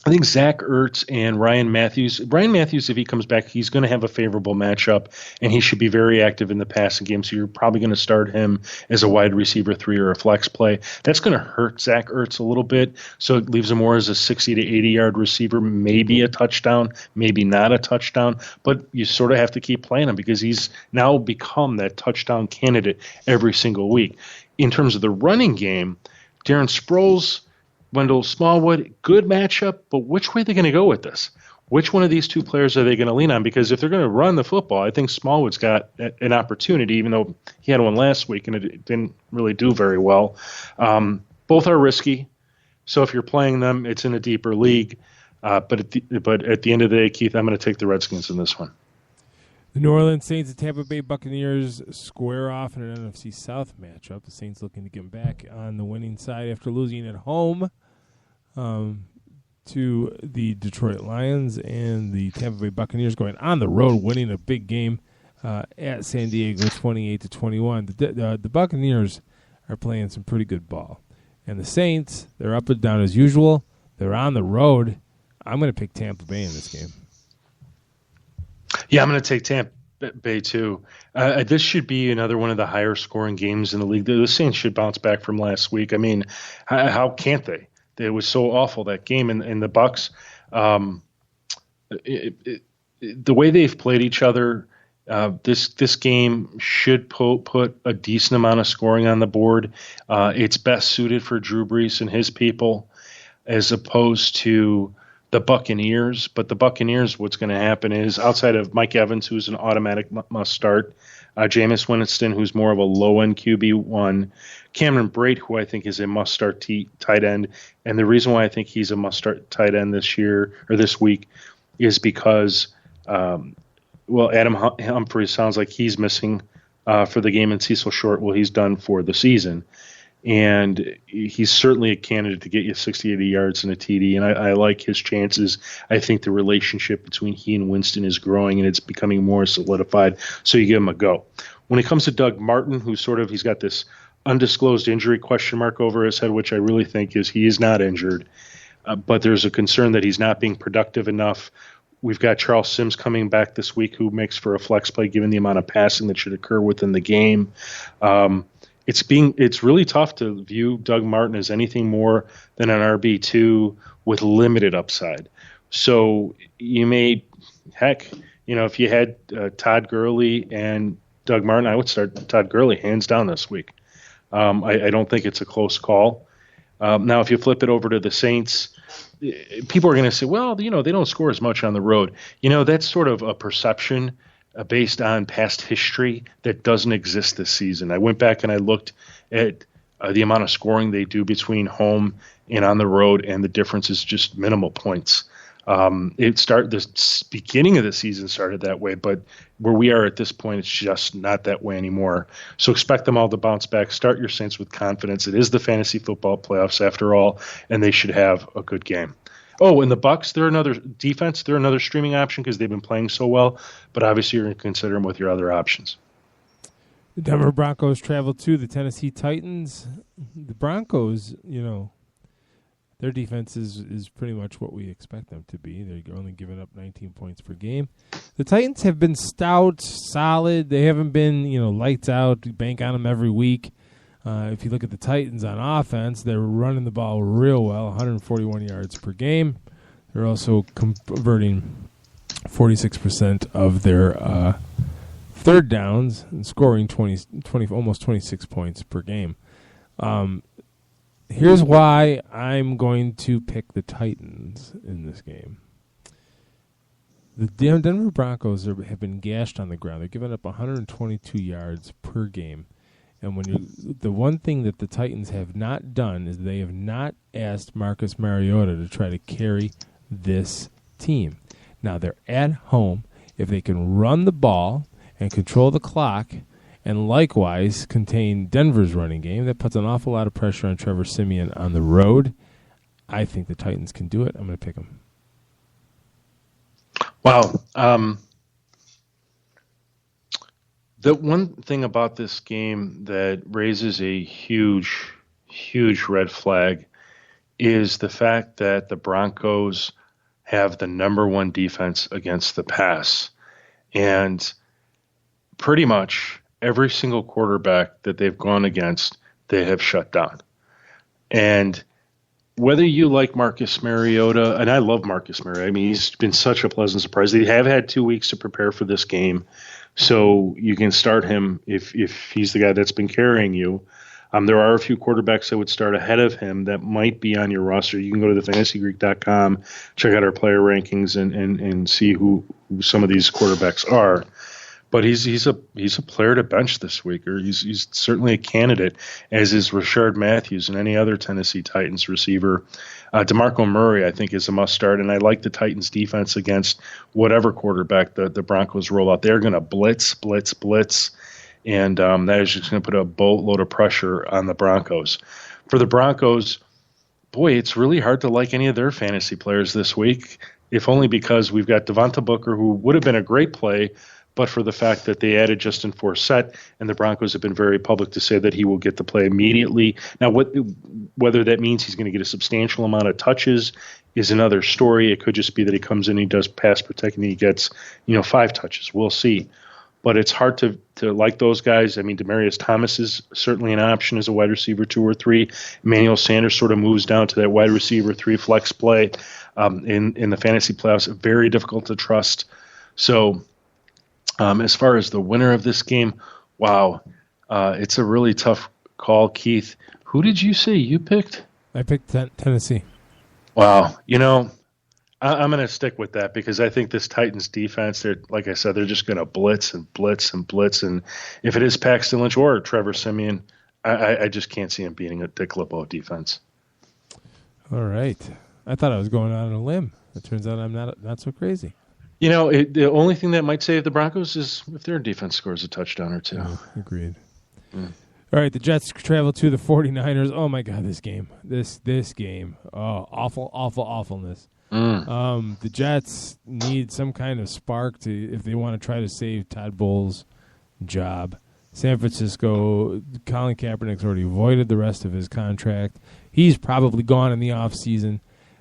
I think Zach Ertz and Ryan Matthews, if he comes back, he's going to have a favorable matchup, and he should be very active in the passing game, so you're probably going to start him as a wide receiver 3 or a flex play. That's going to hurt Zach Ertz a little bit, so it leaves him more as a 60 to 80-yard receiver, maybe a touchdown, maybe not a touchdown, but you sort of have to keep playing him because he's now become that touchdown candidate every single week. In terms of the running game, Darren Sproles, Wendell Smallwood, good matchup, but which way are they going to go with this? Which one of these two players are they going to lean on? Because if they're going to run the football, I think Smallwood's got an opportunity, even though he had one last week and it didn't really do very well. Both are risky, so if you're playing them, it's in a deeper league. But at the end of the day, Keith, I'm going to take the Redskins in this one. The New Orleans Saints and Tampa Bay Buccaneers square off in an NFC South matchup. The Saints looking to get back on the winning side after losing at home to the Detroit Lions, and the Tampa Bay Buccaneers going on the road, winning a big game at San Diego, 28-21. The Buccaneers are playing some pretty good ball, and the Saints, they're up and down as usual. They're on the road. I'm going to pick Tampa Bay in this game. Yeah, I'm going to take Tampa Bay too. This should be another one of the higher scoring games in the league. The Saints should bounce back from last week. I mean, how can't they? It was so awful, that game. And the Bucs, the way they've played each other, this game should put a decent amount of scoring on the board. It's best suited for Drew Brees and his people as opposed to the Buccaneers. But the Buccaneers, what's going to happen is, outside of Mike Evans, who's an automatic must start, Jameis Winston, who's more of a low-end QB1, Cameron Brate, who I think is a must-start tight end. And the reason why I think he's a must-start tight end this week is because, Adam Humphries sounds like he's missing for the game, and Cecil Short, he's done for the season. And he's certainly a candidate to get you 60, 80 yards and a TD, and I like his chances. I think the relationship between he and Winston is growing, and it's becoming more solidified, so you give him a go. When it comes to Doug Martin, he's got this undisclosed injury question mark over his head, which I really think he is not injured, but there's a concern that he's not being productive enough. We've got Charles Sims coming back this week, who makes for a flex play given the amount of passing that should occur within the game. It's really tough to view Doug Martin as anything more than an RB2 with limited upside. So you may, if you had Todd Gurley and Doug Martin, I would start Todd Gurley hands down this week. I don't think it's a close call. Now, if you flip it over to the Saints, people are going to say, well, they don't score as much on the road. That's sort of a perception based on past history that doesn't exist this season. I went back and I looked at the amount of scoring they do between home and on the road, and the difference is just minimal points. The beginning of the season started that way, but where we are at this point, it's just not that way anymore. So expect them all to bounce back. Start your Saints with confidence. It is the fantasy football playoffs after all, and they should have a good game. Oh, and the Bucs, they're another defense. They're another streaming option because they've been playing so well. But obviously, you're going to consider them with your other options. The Denver Broncos travel to the Tennessee Titans. The Broncos, their defense is pretty much what we expect them to be. They're only giving up 19 points per game. The Titans have been stout, solid. They haven't been, lights out. We bank on them every week. If you look at the Titans on offense, they're running the ball real well, 141 yards per game. They're also converting 46% of their third downs and scoring 20, almost 26 points per game. Here's why I'm going to pick the Titans in this game. The Denver Broncos have been gashed on the ground. They're giving up 122 yards per game. And the one thing that the Titans have not done is they have not asked Marcus Mariota to try to carry this team. Now, they're at home. If they can run the ball and control the clock and likewise contain Denver's running game, that puts an awful lot of pressure on Trevor Siemian on the road. I think the Titans can do it. I'm going to pick them. Wow. The one thing about this game that raises a huge, huge red flag is the fact that the Broncos have the number one defense against the pass. And pretty much every single quarterback that they've gone against, they have shut down. And whether you like Marcus Mariota, and I love Marcus Mariota, I mean, he's been such a pleasant surprise. They have had 2 weeks to prepare for this game. So you can start him if he's the guy that's been carrying you. There are a few quarterbacks that would start ahead of him that might be on your roster. You can go to thefantasygreek.com, check out our player rankings, and see who some of these quarterbacks are. But he's a player to bench this week, or he's certainly a candidate, as is Rashard Matthews and any other Tennessee Titans receiver. DeMarco Murray, I think, is a must start, and I like the Titans defense against whatever quarterback the Broncos roll out. They're going to blitz, and that is just going to put a boatload of pressure on the Broncos. For the Broncos, boy, it's really hard to like any of their fantasy players this week, if only because we've got Devonta Booker, who would have been a great play, but for the fact that they added Justin Forsett, and the Broncos have been very public to say that he will get the play immediately. Now, whether that means he's going to get a substantial amount of touches is another story. It could just be that he comes in, he does pass protect, and he gets 5 touches. We'll see. But it's hard to like those guys. I mean, Demaryius Thomas is certainly an option as a wide receiver 2 or 3. Emmanuel Sanders sort of moves down to that wide receiver 3 flex play in the fantasy playoffs. Very difficult to trust. So as far as the winner of this game, wow, it's a really tough call, Keith. Who did you say you picked? I picked Tennessee. Wow. I'm going to stick with that because I think this Titans defense, like I said, they're just going to blitz and blitz and blitz. And if it is Paxton Lynch or Trevor Siemian, I just can't see him beating a Dick LeBeau defense. All right. I thought I was going out on a limb. It turns out I'm not so crazy. The only thing that might save the Broncos is if their defense scores a touchdown or two. Oh, agreed. All right, the Jets travel to the 49ers. Oh, my God, this game. This game. Oh, awfulness. The Jets need some kind of spark if they want to try to save Todd Bowles' job. San Francisco, Colin Kaepernick's already voided the rest of his contract. He's probably gone in the offseason.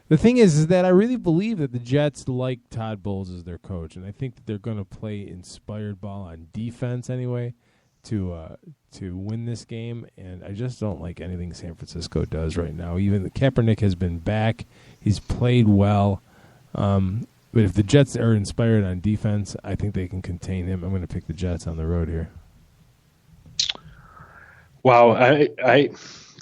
The thing is that I really believe that the Jets like Todd Bowles as their coach, and I think that they're going to play inspired ball on defense anyway to win this game. And I just don't like anything San Francisco does right now. Even the Kaepernick has been back; he's played well. But if the Jets are inspired on defense, I think they can contain him. I'm going to pick the Jets on the road here. Wow, I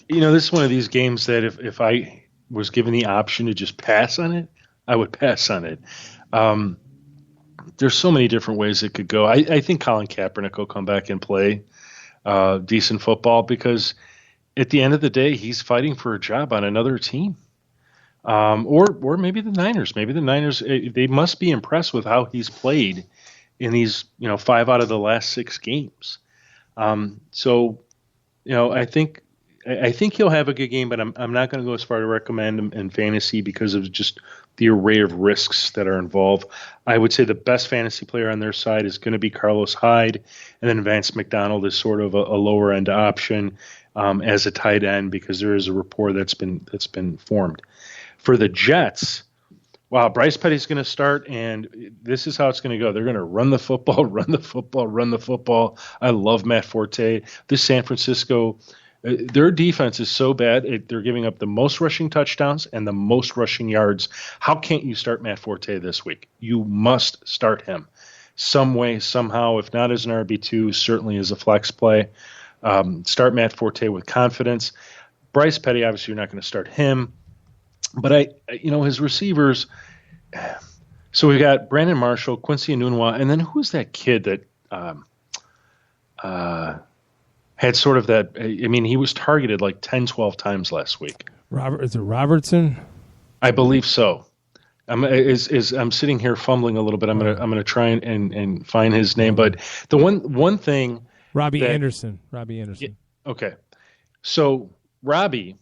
this is one of these games that if I was given the option to just pass on it, I would pass on it. There's so many different ways it could go. I think Colin Kaepernick will come back and play decent football because at the end of the day, he's fighting for a job on another team. Or maybe the Niners. Maybe the Niners, they must be impressed with how he's played in these 5 out of the last 6 games. I think he'll have a good game, but I'm not going to go as far to recommend him in fantasy because of just the array of risks that are involved. I would say the best fantasy player on their side is going to be Carlos Hyde, and then Vance McDonald is sort of a lower end option as a tight end because there is a rapport that's been formed. For the Jets, wow, Bryce Petty's going to start, and this is how it's going to go. They're going to run the football. I love Matt Forte. This San Francisco Their defense is so bad. They're giving up the most rushing touchdowns and the most rushing yards. How can't you start Matt Forte this week? You must start him some way, somehow, if not as an RB2, certainly as a flex play. Start Matt Forte with confidence. Bryce Petty, obviously, you're not going to start him. But his receivers. So we've got Brandon Marshall, Quincy Enunwa, and then who's that kid that had sort of that? I mean, he was targeted like 10, 12 times last week. Is it Robertson? I believe so. I'm sitting here fumbling a little bit. I'm gonna try and find his name. But the one thing, Robbie Anderson. Yeah, okay, so Robbie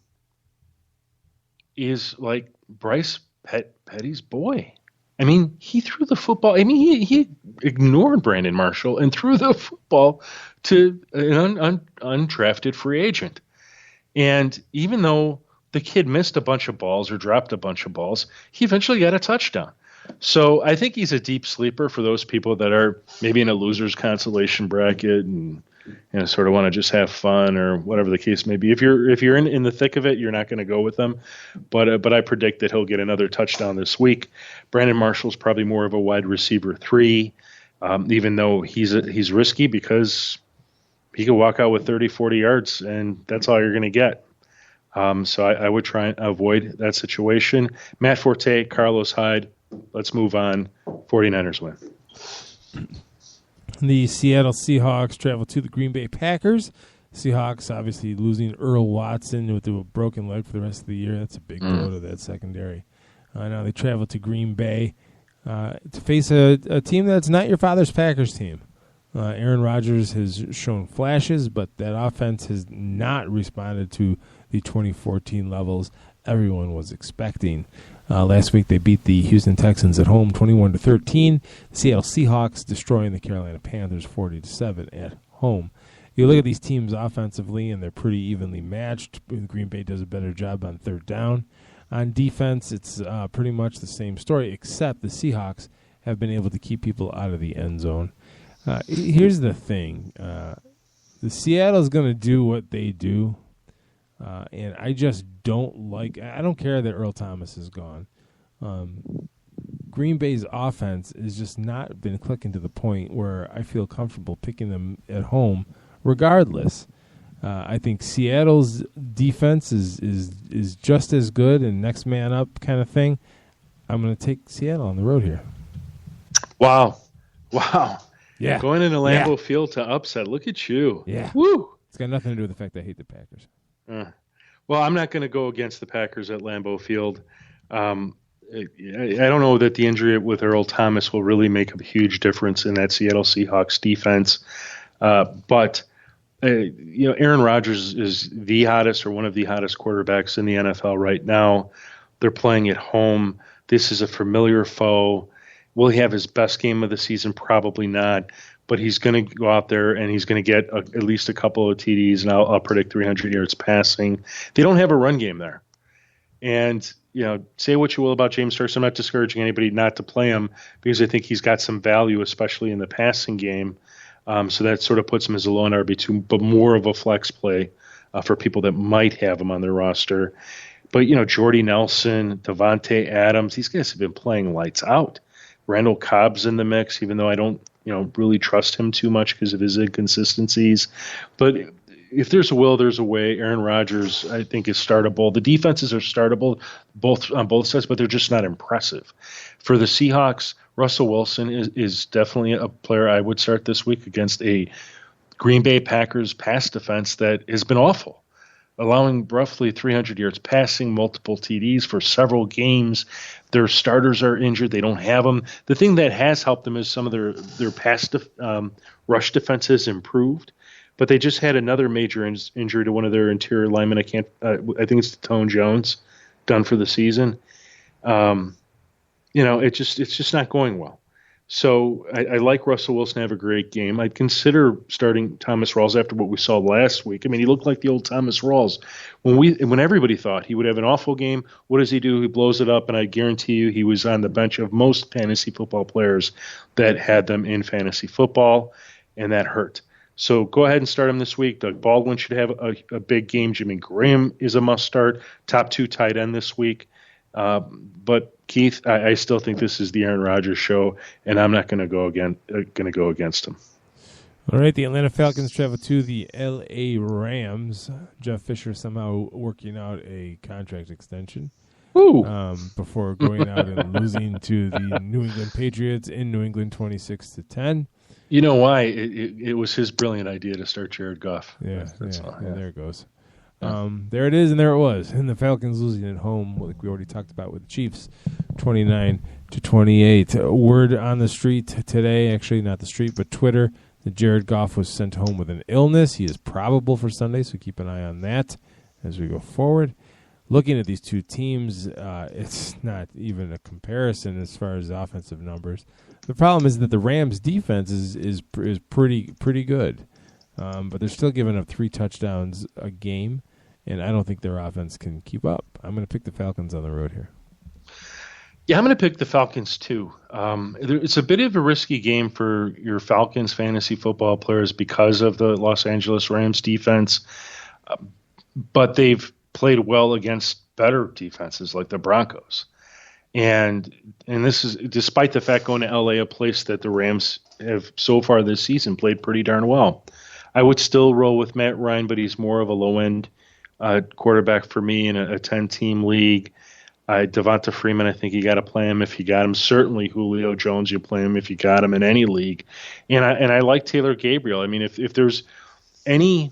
is like Bryce Petty's boy. I mean, he threw the football. I mean, he ignored Brandon Marshall and threw the football to an undrafted free agent. And even though the kid missed a bunch of balls or dropped a bunch of balls, he eventually got a touchdown. So I think he's a deep sleeper for those people that are maybe in a loser's consolation bracket and sort of want to just have fun or whatever the case may be. If you're in the thick of it, you're not going to go with them. But I predict that he'll get another touchdown this week. Brandon Marshall's probably more of a wide receiver 3, even though he's risky because he could walk out with 30, 40 yards, and that's all you're going to get. So I would try and avoid that situation. Matt Forte, Carlos Hyde. Let's move on. 49ers win. The Seattle Seahawks travel to the Green Bay Packers. Seahawks obviously losing Earl Watson with a broken leg for the rest of the year. That's a big blow to that secondary. Now they travel to Green Bay to face a team that's not your father's Packers team. Aaron Rodgers has shown flashes, but that offense has not responded to the 2014 levels everyone was expecting. Last week they beat the Houston Texans at home 21-13. The Seattle Seahawks destroying the Carolina Panthers 40-7 at home. You look at these teams offensively, and they're pretty evenly matched. Green Bay does a better job on third down. On defense, it's pretty much the same story, except the Seahawks have been able to keep people out of the end zone. Here's the thing. The Seattle's going to do what they do. And I just don't I don't care that Earl Thomas is gone. Green Bay's offense has just not been clicking to the point where I feel comfortable picking them at home regardless. I think Seattle's defense is just as good and next man up kind of thing. I'm going to take Seattle on the road here. Wow. Yeah. Going into Lambeau Field to upset. Look at you. Yeah. Woo. It's got nothing to do with the fact that I hate the Packers. Well, I'm not going to go against the Packers at Lambeau Field. I don't know that the injury with Earl Thomas will really make a huge difference in that Seattle Seahawks defense. But Aaron Rodgers is the hottest or one of the hottest quarterbacks in the NFL right now. They're playing at home. This is a familiar foe. Will he have his best game of the season? Probably not. But he's going to go out there and he's going to get at least a couple of TDs, and I'll predict 300 yards passing. They don't have a run game there. And, say what you will about James Starks. I'm not discouraging anybody not to play him because I think he's got some value, especially in the passing game. So that sort of puts him as a low RB2, but more of a flex play for people that might have him on their roster. But, Jordy Nelson, Devontae Adams, these guys have been playing lights out. Randall Cobb's in the mix, even though I don't, really trust him too much because of his inconsistencies. But if there's a will, there's a way. Aaron Rodgers, I think, is startable. The defenses are startable on both sides, but they're just not impressive. For the Seahawks, Russell Wilson is definitely a player I would start this week against a Green Bay Packers pass defense that has been awful, allowing roughly 300 yards passing, multiple TDs for several games. Their starters are injured. They don't have them. The thing that has helped them is some of their pass rush defense has improved, but they just had another major injury to one of their interior linemen. I think it's Tone Jones, done for the season. It's just not going well. So I like Russell Wilson to have a great game. I'd consider starting Thomas Rawls after what we saw last week. I mean, he looked like the old Thomas Rawls. When everybody thought he would have an awful game, what does he do? He blows it up, and I guarantee you he was on the bench of most fantasy football players that had them in fantasy football, and that hurt. So go ahead and start him this week. Doug Baldwin should have a big game. Jimmy Graham is a must start. Top 2 tight end this week. But Keith, I still think this is the Aaron Rodgers show, and I'm not going to go against him. All right, the Atlanta Falcons travel to the L.A. Rams. Jeff Fisher somehow working out a contract extension before going out and losing to the New England Patriots in New England 26-10. You know why? It was his brilliant idea to start Jared Goff. Yeah, there it goes. There it is, and there it was. And the Falcons losing at home, like we already talked about with the Chiefs, 29-28. Word on the street today, actually not the street, but Twitter, that Jared Goff was sent home with an illness. He is probable for Sunday, so keep an eye on that as we go forward. Looking at these two teams, it's not even a comparison as far as offensive numbers. The problem is that the Rams' defense is pretty good, but they're still giving up 3 touchdowns a game, and I don't think their offense can keep up. I'm going to pick the Falcons on the road here. Yeah, I'm going to pick the Falcons too. It's a bit of a risky game for your Falcons fantasy football players because of the Los Angeles Rams defense, but they've played well against better defenses like the Broncos. And this is despite the fact going to LA, a place that the Rams have so far this season played pretty darn well. I would still roll with Matt Ryan, but he's more of a low-end quarterback for me in a 10-team league. Devonta Freeman, I think you got to play him if you got him. Certainly Julio Jones, you play him if you got him in any league. And I like Taylor Gabriel. I mean, if there's any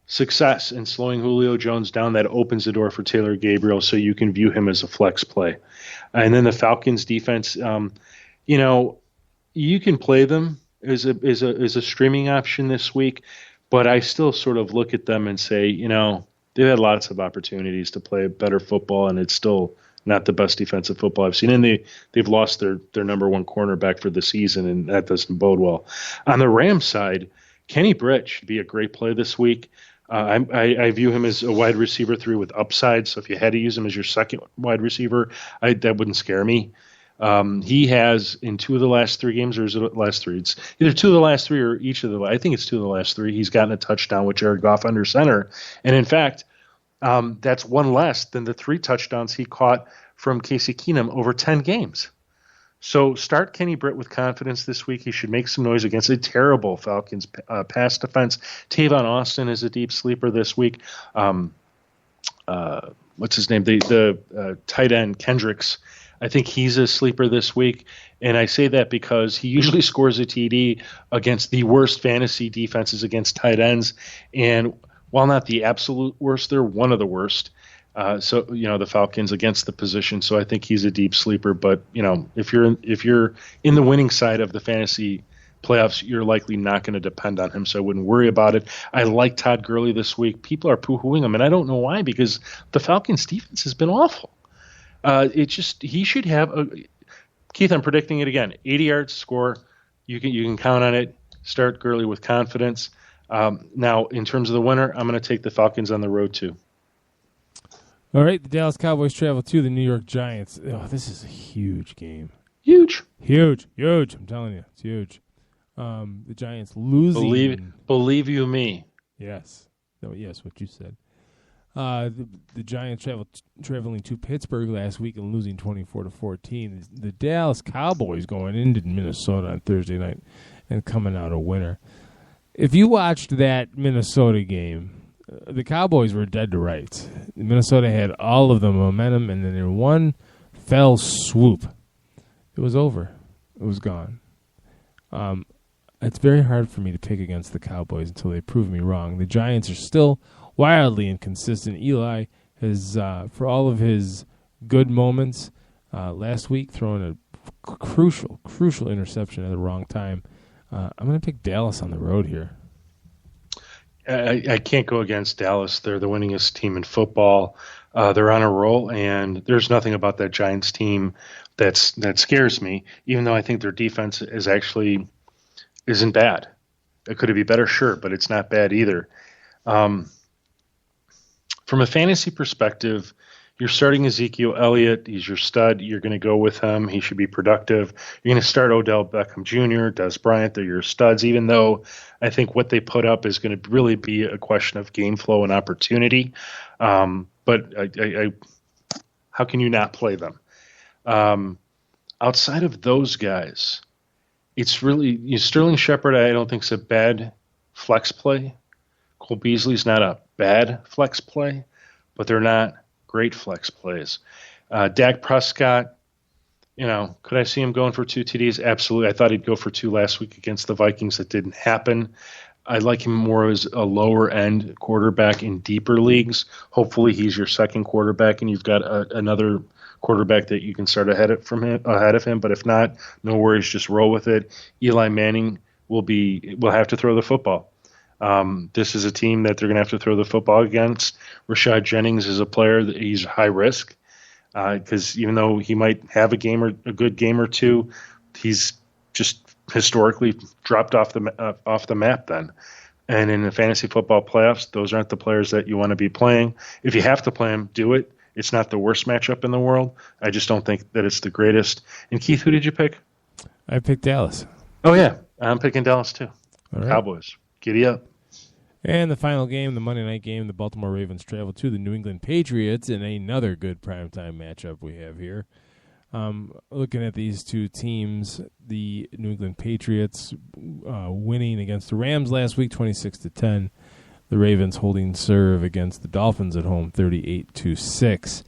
success in slowing Julio Jones down, that opens the door for Taylor Gabriel so you can view him as a flex play. And then the Falcons defense, you can play them as a streaming option this week, but I still sort of look at them and say, they've had lots of opportunities to play better football, and it's still not the best defensive football I've seen. And they've lost their number 1 cornerback for the season, and that doesn't bode well. On the Rams side, Kenny Britt should be a great play this week. I view him as a wide receiver 3 with upside. So if you had to use him as your second wide receiver, that wouldn't scare me. He has in 2 of the last 3 games, or is it last 3? It's either 2 of the last 3 or each of the. I think it's 2 of the last 3. He's gotten a touchdown with Jared Goff under center, and in fact, that's 1 less than the 3 touchdowns he caught from Casey Keenum over 10 games. So start Kenny Britt with confidence this week. He should make some noise against a terrible Falcons pass defense. Tavon Austin is a deep sleeper this week. What's his name? The tight end, Kendricks. I think he's a sleeper this week. And I say that because he usually scores a TD against the worst fantasy defenses against tight ends. And while not the absolute worst, they're one of the worst. So the Falcons against the position. So I think he's a deep sleeper. But if you're in the winning side of the fantasy playoffs, you're likely not going to depend on him. So I wouldn't worry about it. I like Todd Gurley this week. People are poo-hooing him, and I don't know why, because the Falcons defense has been awful. He should have Keith, I'm predicting it again. 80 yards score. You can count on it. Start Gurley with confidence. Now, in terms of the winner, I'm going to take the Falcons on the road too. All right, the Dallas Cowboys travel to the New York Giants. Oh, this is a huge game. Huge. I'm telling you, it's huge. The Giants losing. Believe you me. Yes. No, yes, what you said. The Giants traveling to Pittsburgh last week and losing 24-14. The Dallas Cowboys going into Minnesota on Thursday night and coming out a winner. If you watched that Minnesota game, the Cowboys were dead to rights. Minnesota had all of the momentum, and then in one fell swoop, it was over. It was gone. It's very hard for me to pick against the Cowboys until they prove me wrong. The Giants are still wildly inconsistent. Eli has, for all of his good moments, last week throwing a crucial interception at the wrong time. I'm going to pick Dallas on the road here. I can't go against Dallas. They're the winningest team in football. They're on a roll, and there's nothing about that Giants team that scares me, even though I think their defense isn't bad. Could it be better? Sure, but it's not bad either. From a fantasy perspective, You're starting Ezekiel Elliott. He's your stud. You're going to go with him. He should be productive. You're going to start Odell Beckham Jr., Des Bryant. They're your studs, even though I think what they put up is going to really be a question of game flow and opportunity. But how can you not play them? Outside of those guys, it's really Sterling Shepard. I don't think is a bad flex play. Cole Beasley's not a bad flex play, but they're not great flex plays. Dak Prescott, could I see him going for 2 TDs? Absolutely. I thought he'd go for 2 last week against the Vikings. That didn't happen. I like him more as a lower end quarterback in deeper leagues. Hopefully he's your second quarterback and you've got another quarterback that you can start ahead of him. But if not, no worries, just roll with it. Eli Manning will have to throw the football. This is a team that they're going to have to throw the football against. Rashad Jennings is a player that he's high risk because even though he might have a good game or two, he's just historically dropped off the map then. And in the fantasy football playoffs, those aren't the players that you want to be playing. If you have to play them, do it. It's not the worst matchup in the world. I just don't think that it's the greatest. And Keith, who did you pick? I picked Dallas. Oh, yeah. I'm picking Dallas too. All right. Cowboys. Giddy up. And the final game, the Monday night game, the Baltimore Ravens travel to the New England Patriots in another good primetime matchup we have here. Looking at these two teams, the New England Patriots winning against the Rams last week, 26-10. The Ravens holding serve against the Dolphins at home, 38-6.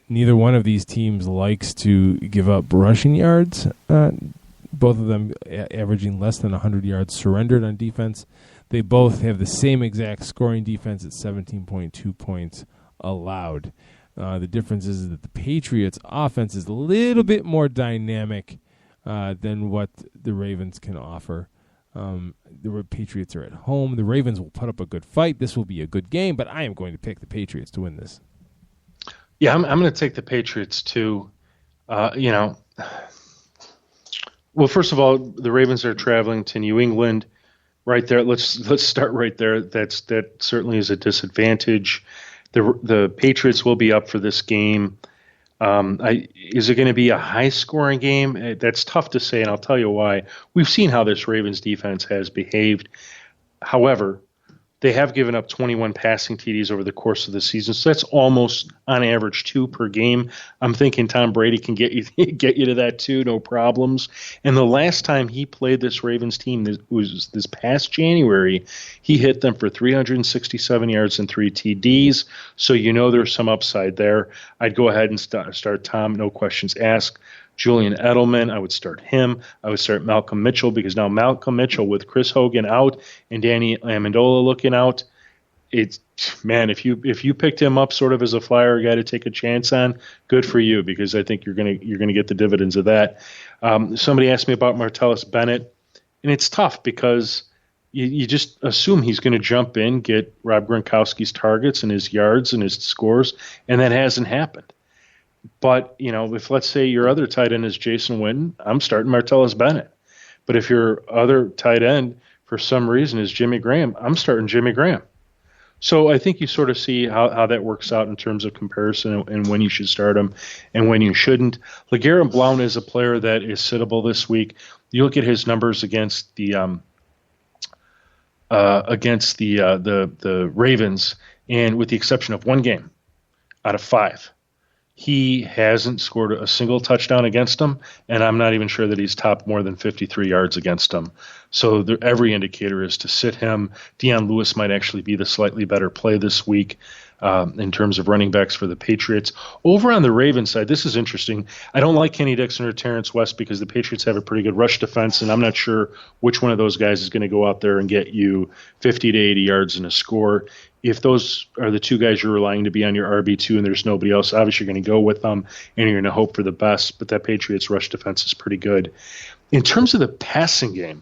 Neither one of these teams likes to give up rushing yards. Both of them averaging less than 100 yards surrendered on defense. They both have the same exact scoring defense at 17.2 points allowed. The difference is that the Patriots' offense is a little bit more dynamic than what the Ravens can offer. The Patriots are at home. The Ravens will put up a good fight. This will be a good game, but I am going to pick the Patriots to win this. Yeah, I'm going to take the Patriots too. Well, first of all, the Ravens are traveling to New England. Right there, let's start right there. That certainly is a disadvantage. The Patriots will be up for this game. Is it going to be a high-scoring game? That's tough to say, and I'll tell you why. We've seen how this Ravens defense has behaved. However, they have given up 21 passing TDs over the course of the season, so that's almost on average 2 per game. I'm thinking Tom Brady can get you to that too, no problems. And the last time he played this Ravens team was this past January, he hit them for 367 yards and 3 TDs, so there's some upside there. I'd go ahead and start Tom, no questions asked. Julian Edelman, I would start him. I would start Malcolm Mitchell because now Malcolm Mitchell with Chris Hogan out and Danny Amendola looking out, if you picked him up sort of as a flyer guy to take a chance on, good for you because I think you're gonna get the dividends of that. Somebody asked me about Martellus Bennett, and it's tough because you just assume he's going to jump in, get Rob Gronkowski's targets and his yards and his scores, and that hasn't happened. But, if let's say your other tight end is Jason Witten, I'm starting Martellus Bennett. But if your other tight end, for some reason, is Jimmy Graham, I'm starting Jimmy Graham. So I think you sort of see how that works out in terms of comparison and when you should start him and when you shouldn't. LeGarrette Blount is a player that is sittable this week. You look at his numbers against the Ravens, and with the exception of one game out of 5, he hasn't scored a single touchdown against them, and I'm not even sure that he's topped more than 53 yards against them. So every indicator is to sit him. Deion Lewis might actually be the slightly better play this week in terms of running backs for the Patriots. Over on the Ravens side, this is interesting. I don't like Kenny Dixon or Terrence West because the Patriots have a pretty good rush defense, and I'm not sure which one of those guys is going to go out there and get you 50 to 80 yards and a score. If those are the two guys you're relying to be on your RB2 and there's nobody else, obviously you're going to go with them and you're going to hope for the best, but that Patriots rush defense is pretty good. In terms of the passing game,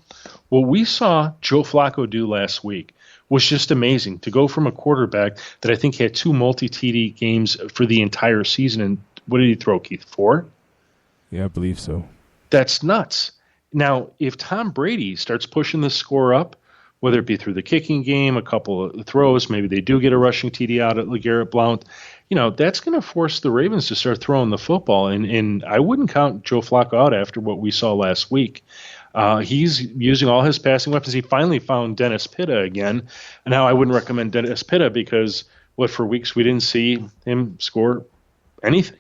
what we saw Joe Flacco do last week was just amazing to go from a quarterback that I think had 2 multi-TD games for the entire season. And what did he throw, Keith? 4? Yeah, I believe so. That's nuts. Now, if Tom Brady starts pushing the score up whether it be through the kicking game, a couple of throws, maybe they do get a rushing TD out at LeGarrette Blount. That's going to force the Ravens to start throwing the football. And I wouldn't count Joe Flacco out after what we saw last week. He's using all his passing weapons. He finally found Dennis Pitta again. And now I wouldn't recommend Dennis Pitta because, for weeks we didn't see him score anything.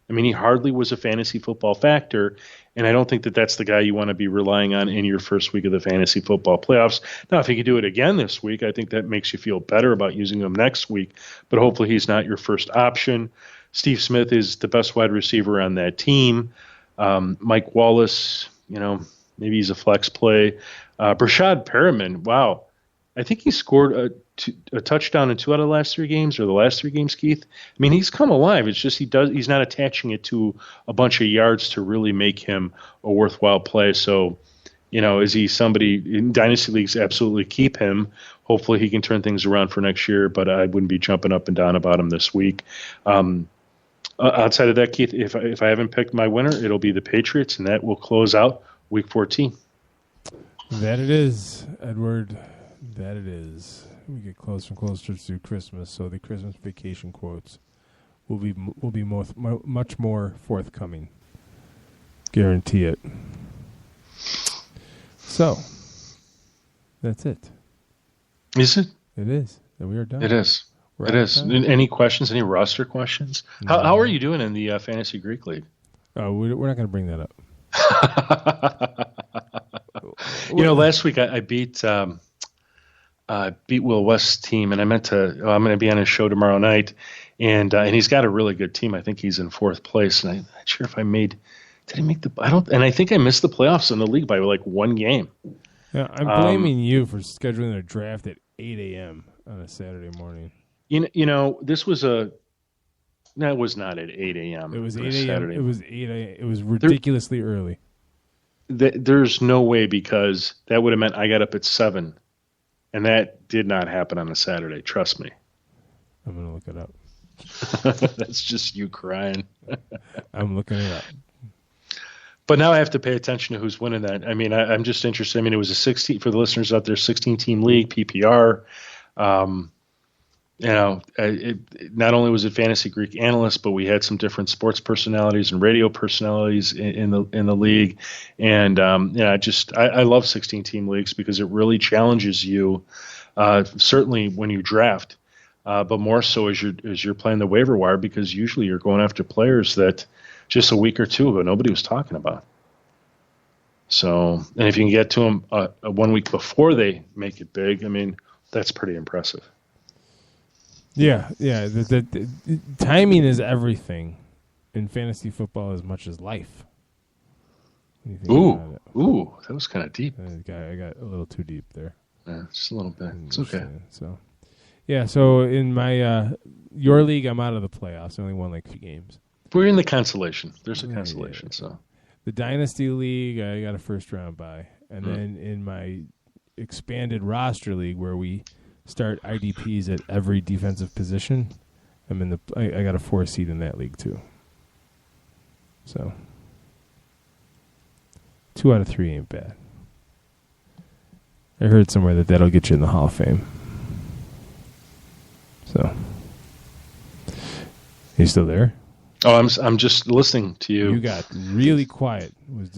I mean, he hardly was a fantasy football factor, and I don't think that that's the guy you want to be relying on in your first week of the fantasy football playoffs. Now, if he could do it again this week, I think that makes you feel better about using him next week, but hopefully he's not your first option. Steve Smith is the best wide receiver on that team. Mike Wallace, maybe he's a flex play. Brashad Perriman, wow. I think he scored a touchdown in 2 out of the last 3 games, or the last 3 games, Keith. I mean, he's come alive. It's just he's not attaching it to a bunch of yards to really make him a worthwhile play. So, is he somebody in dynasty leagues? Absolutely keep him. Hopefully he can turn things around for next year, but I wouldn't be jumping up and down about him this week. Outside of that, Keith, if I haven't picked my winner, it'll be the Patriots, and that will close out Week 14. That it is, Edward. That it is. We get closer and closer to Christmas, so the Christmas vacation quotes will be much more forthcoming. Guarantee it. So, that's it. Is it? It is. And we are done. It is. It is. Any questions? Any roster questions? No. How are you doing in the Fantasy Greek League? We're not going to bring that up. Last week I beat Will West's team, and I'm going to be on his show tomorrow night, and he's got a really good team. I think he's in 4th place, and I'm not sure if did I make and I think I missed the playoffs in the league by like 1 game. Yeah, I'm blaming you for scheduling a draft at 8 a.m. on a Saturday morning. This was that was not at 8 a.m. It was 8 a.m. It was 8 a.m. It was ridiculously early. There's no way, because that would have meant I got up at 7. And that did not happen on a Saturday. Trust me. I'm going to look it up. That's just you crying. I'm looking it up. But now I have to pay attention to who's winning that. I mean, I'm just interested. I mean, it was a 16, for the listeners out there, 16-team league, PPR. Not only was it Fantasy Greek analysts, but we had some different sports personalities and radio personalities in the league. And I love 16-team leagues because it really challenges you, certainly when you draft, but more so as you're playing the waiver wire, because usually you're going after players that just a week or 2 ago nobody was talking about. So, and if you can get to them 1 week before they make it big, I mean, that's pretty impressive. Yeah. The timing is everything in fantasy football as much as life. Ooh, that was kind of deep. I got a little too deep there. Yeah, just a little bit. It's okay. So in my your league, I'm out of the playoffs. I only won like 2 games. We're in the consolation. There's a consolation. Yeah. So the Dynasty League, I got a first round bye, and then in my expanded roster league, where we start IDPs at every defensive position, I got a 4 seed in that league too. So 2 out of 3 ain't bad. I heard somewhere that'll get you in the Hall of Fame. So, you still there? Oh, I'm just listening to you. You got really quiet.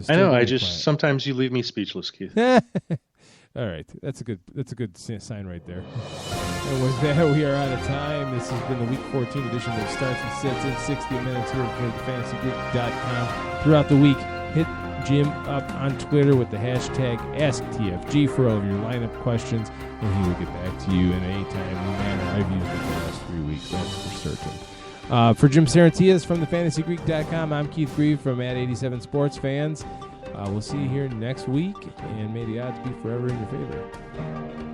I know. Sometimes you leave me speechless, Keith. All right, that's a good sign right there. And with that, we are out of time. This has been the Week 14 edition that starts and sits in 60 minutes here at FantasyGreek.com. Throughout the week, hit Jim up on Twitter with the hashtag AskTFG for all of your lineup questions, and he will get back to you in any timely manner. I've used it the last 3 weeks, that's for certain. For Jim Sarantias from thefantasygreek.com, I'm Keith Grieve from @87 Sports Fans. We'll see you here next week, and may the odds be forever in your favor.